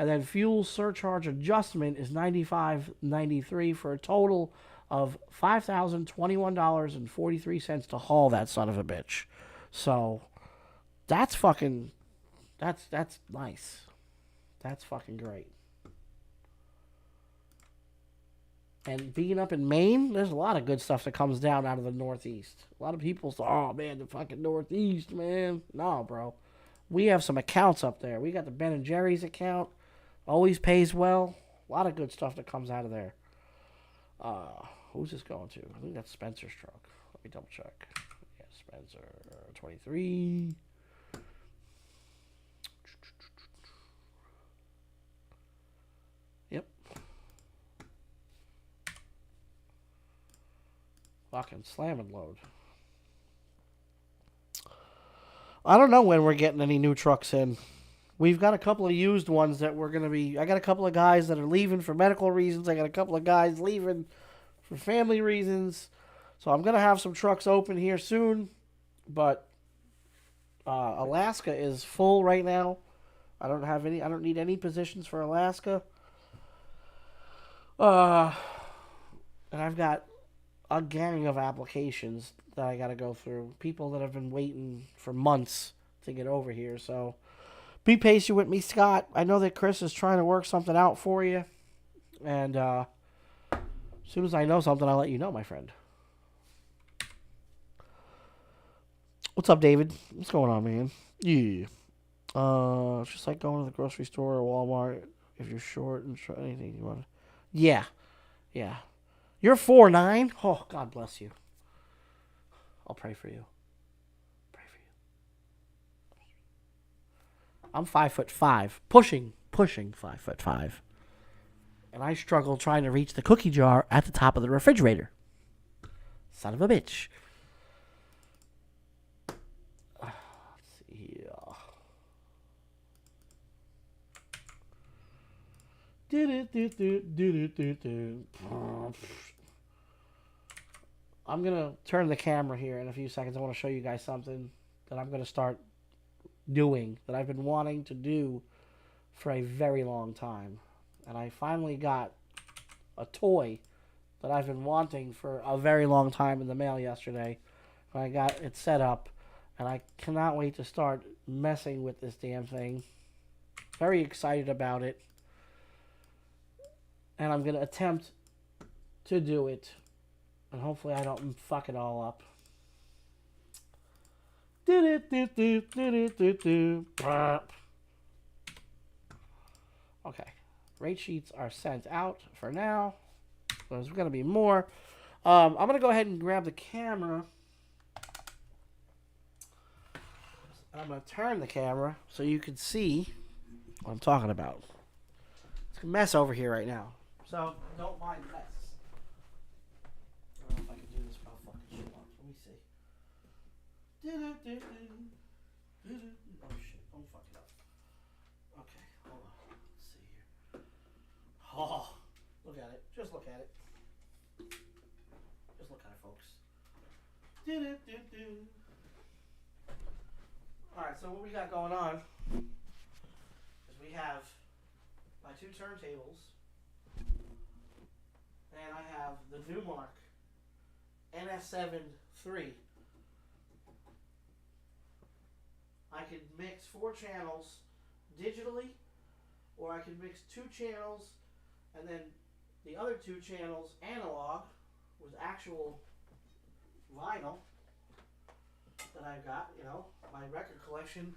A: And then fuel surcharge adjustment is $95.93 for a total of $5,021.43 to haul that son of a bitch. So that's fucking that's nice. That's fucking great. And being up in Maine, there's a lot of good stuff that comes down out of the Northeast. A lot of people say, "Oh man, the fucking Northeast, man." No, bro. We have some accounts up there. We got the Ben and Jerry's account. Always pays well. A lot of good stuff that comes out of there. Who's this going to? I think that's Spencer's truck. Let me double check. Yeah, Spencer 23. Yep. Fucking slamming load. I don't know when we're getting any new trucks in. We've got a couple of used ones that we're going to be... I got a couple of guys that are leaving for medical reasons. I got a couple of guys leaving for family reasons. So I'm going to have some trucks open here soon. But Alaska is full right now. I don't need any positions for Alaska. And I've got a gang of applications that I got to go through. People that have been waiting for months to get over here. So... be patient with me, Scott. I know that Chris is trying to work something out for you. And as soon as I know something, I'll let you know, my friend. What's up, David? What's going on, man? Yeah. It's just like going to the grocery store or Walmart if you're short and anything you want. Yeah, yeah. You're 4'9". Oh, God bless you. I'll pray for you. Pray for you. I'm 5'5", pushing 5'5", and I struggle trying to reach the cookie jar at the top of the refrigerator. Son of a bitch. Let's see here. I'm gonna turn the camera here in a few seconds. I want to show you guys something that I'm gonna start doing that I've been wanting to do for a very long time, and I finally got a toy that I've been wanting for a very long time in the mail yesterday. I got it set up, and I cannot wait to start messing with this damn thing. Very excited about it. And I'm going to attempt to do it. And hopefully I don't fuck it all up. Okay. Rate sheets are sent out for now. There's going to be more. I'm going to go ahead and grab the camera. I'm going to turn the camera so you can see what I'm talking about. It's a mess over here right now. So, don't mind the mess. I don't know if I can do this without fucking shit on. Let me see. Oh shit, don't fuck it up. Okay, hold on. Let's see here. Oh, look at it. Just look at it. Just look at it, folks. Alright, so what we got going on is we have my two turntables. And I have the Newmark NS7 III. I could mix 4 channels digitally, or I could mix 2 channels and then the other 2 channels analog with actual vinyl that I've got, you know, my record collection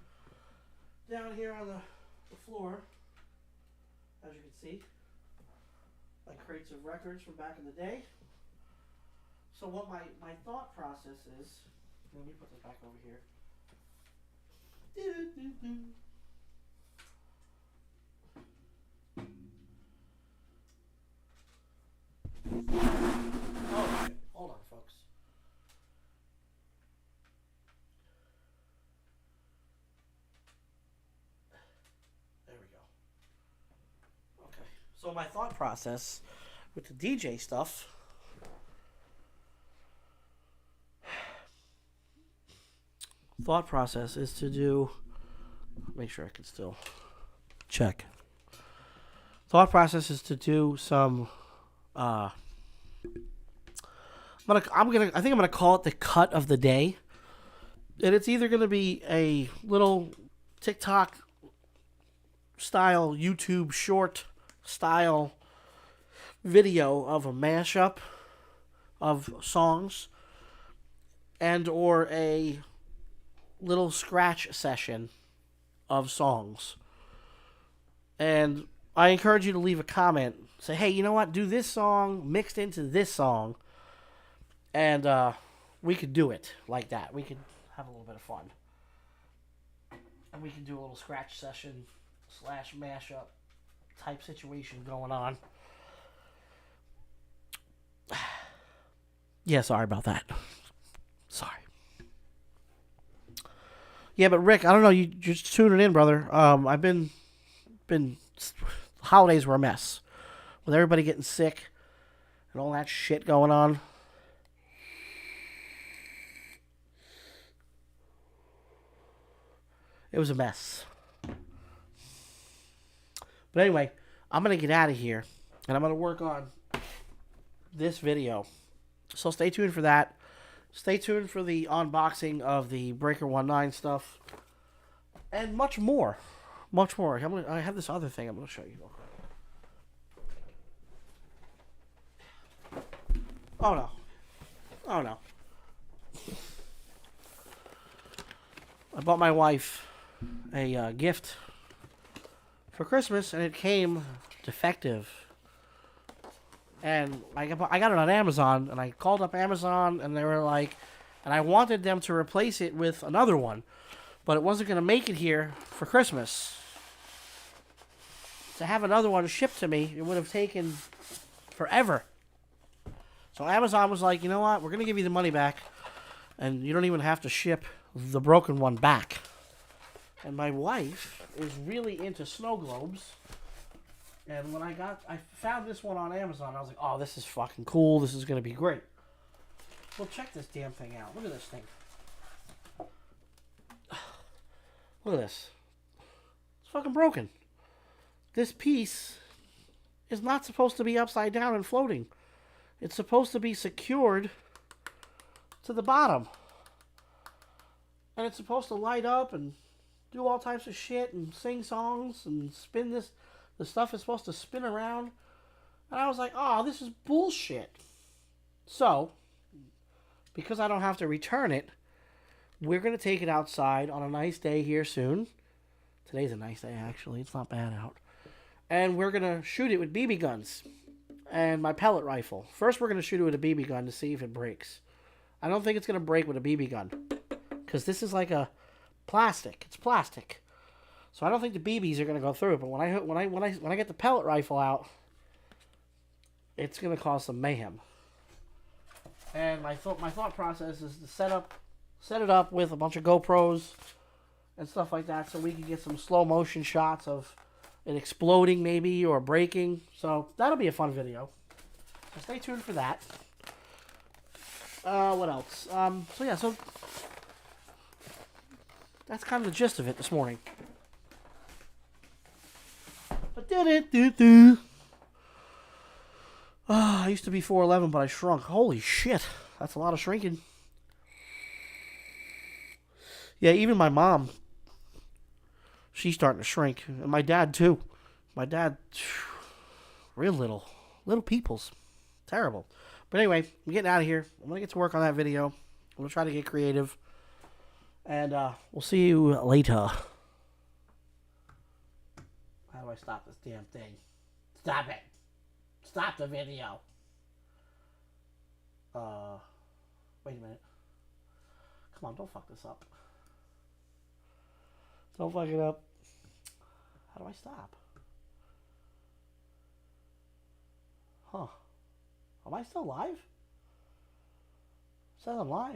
A: down here on the floor, as you can see. Like crates of records from back in the day. So what my thought process is, let me put this back over here. Oh, shit. Hold on, folks. There we go. Okay. So my thought process with the DJ stuff is to do, make sure I can still check. Thought process is to do some I think I'm gonna call it the cut of the day. And it's either gonna be a little TikTok style, YouTube short style video of a mashup of songs, and or a little scratch session of songs. And I encourage you to leave a comment. Say, hey, you know what? Do this song mixed into this song. And we could do it like that. We could have a little bit of fun. And we can do a little scratch session / mashup type situation going on. Yeah, sorry about that. Sorry. Yeah, but Rick, I don't know. You just tuning in, brother. I've been holidays were a mess with everybody getting sick and all that shit going on. It was a mess. But anyway, I'm going to get out of here and I'm going to work on this video. So stay tuned for that. Stay tuned for the unboxing of the Breaker 19 stuff. And much more. Much more. I have this other thing I'm going to show you. Oh no. Oh no. I bought my wife a gift for Christmas, and it came defective. And I got it on Amazon, and I called up Amazon, and they were like, and I wanted them to replace it with another one, but it wasn't going to make it here for Christmas. To have another one shipped to me, it would have taken forever. So Amazon was like, you know what, we're going to give you the money back, and you don't even have to ship the broken one back. And my wife is really into snow globes. And when I found this one on Amazon, I was like, oh, this is fucking cool. This is going to be great. Well, check this damn thing out. Look at this thing. Look at this. It's fucking broken. This piece is not supposed to be upside down and floating. It's supposed to be secured to the bottom. And it's supposed to light up and do all types of shit and sing songs and spin this. The stuff is supposed to spin around. And I was like, oh, this is bullshit. So, because I don't have to return it, we're going to take it outside on a nice day here soon. Today's a nice day, actually. It's not bad out. And we're going to shoot it with BB guns and my pellet rifle. First, we're going to shoot it with a BB gun to see if it breaks. I don't think it's going to break with a BB gun, because this is like a plastic. It's plastic. So I don't think the BBs are going to go through it. But when I get the pellet rifle out, it's going to cause some mayhem. And my thought process is to set it up with a bunch of GoPros and stuff like that, so we can get some slow motion shots of it exploding maybe or breaking. So that'll be a fun video. So stay tuned for that. What else? So that's kind of the gist of it this morning. I used to be 4'11", but I shrunk. Holy shit. That's a lot of shrinking. Yeah, even my mom, she's starting to shrink. And my dad, too. My dad, real little. Little peoples. Terrible. But anyway, I'm getting out of here. I'm going to get to work on that video. I'm going to try to get creative. And we'll see you later. How do I stop this damn thing? Stop it. Stop the video. Wait a minute. Come on, don't fuck this up. Don't fuck it up. How do I stop? Huh. Am I still live? It says I'm live.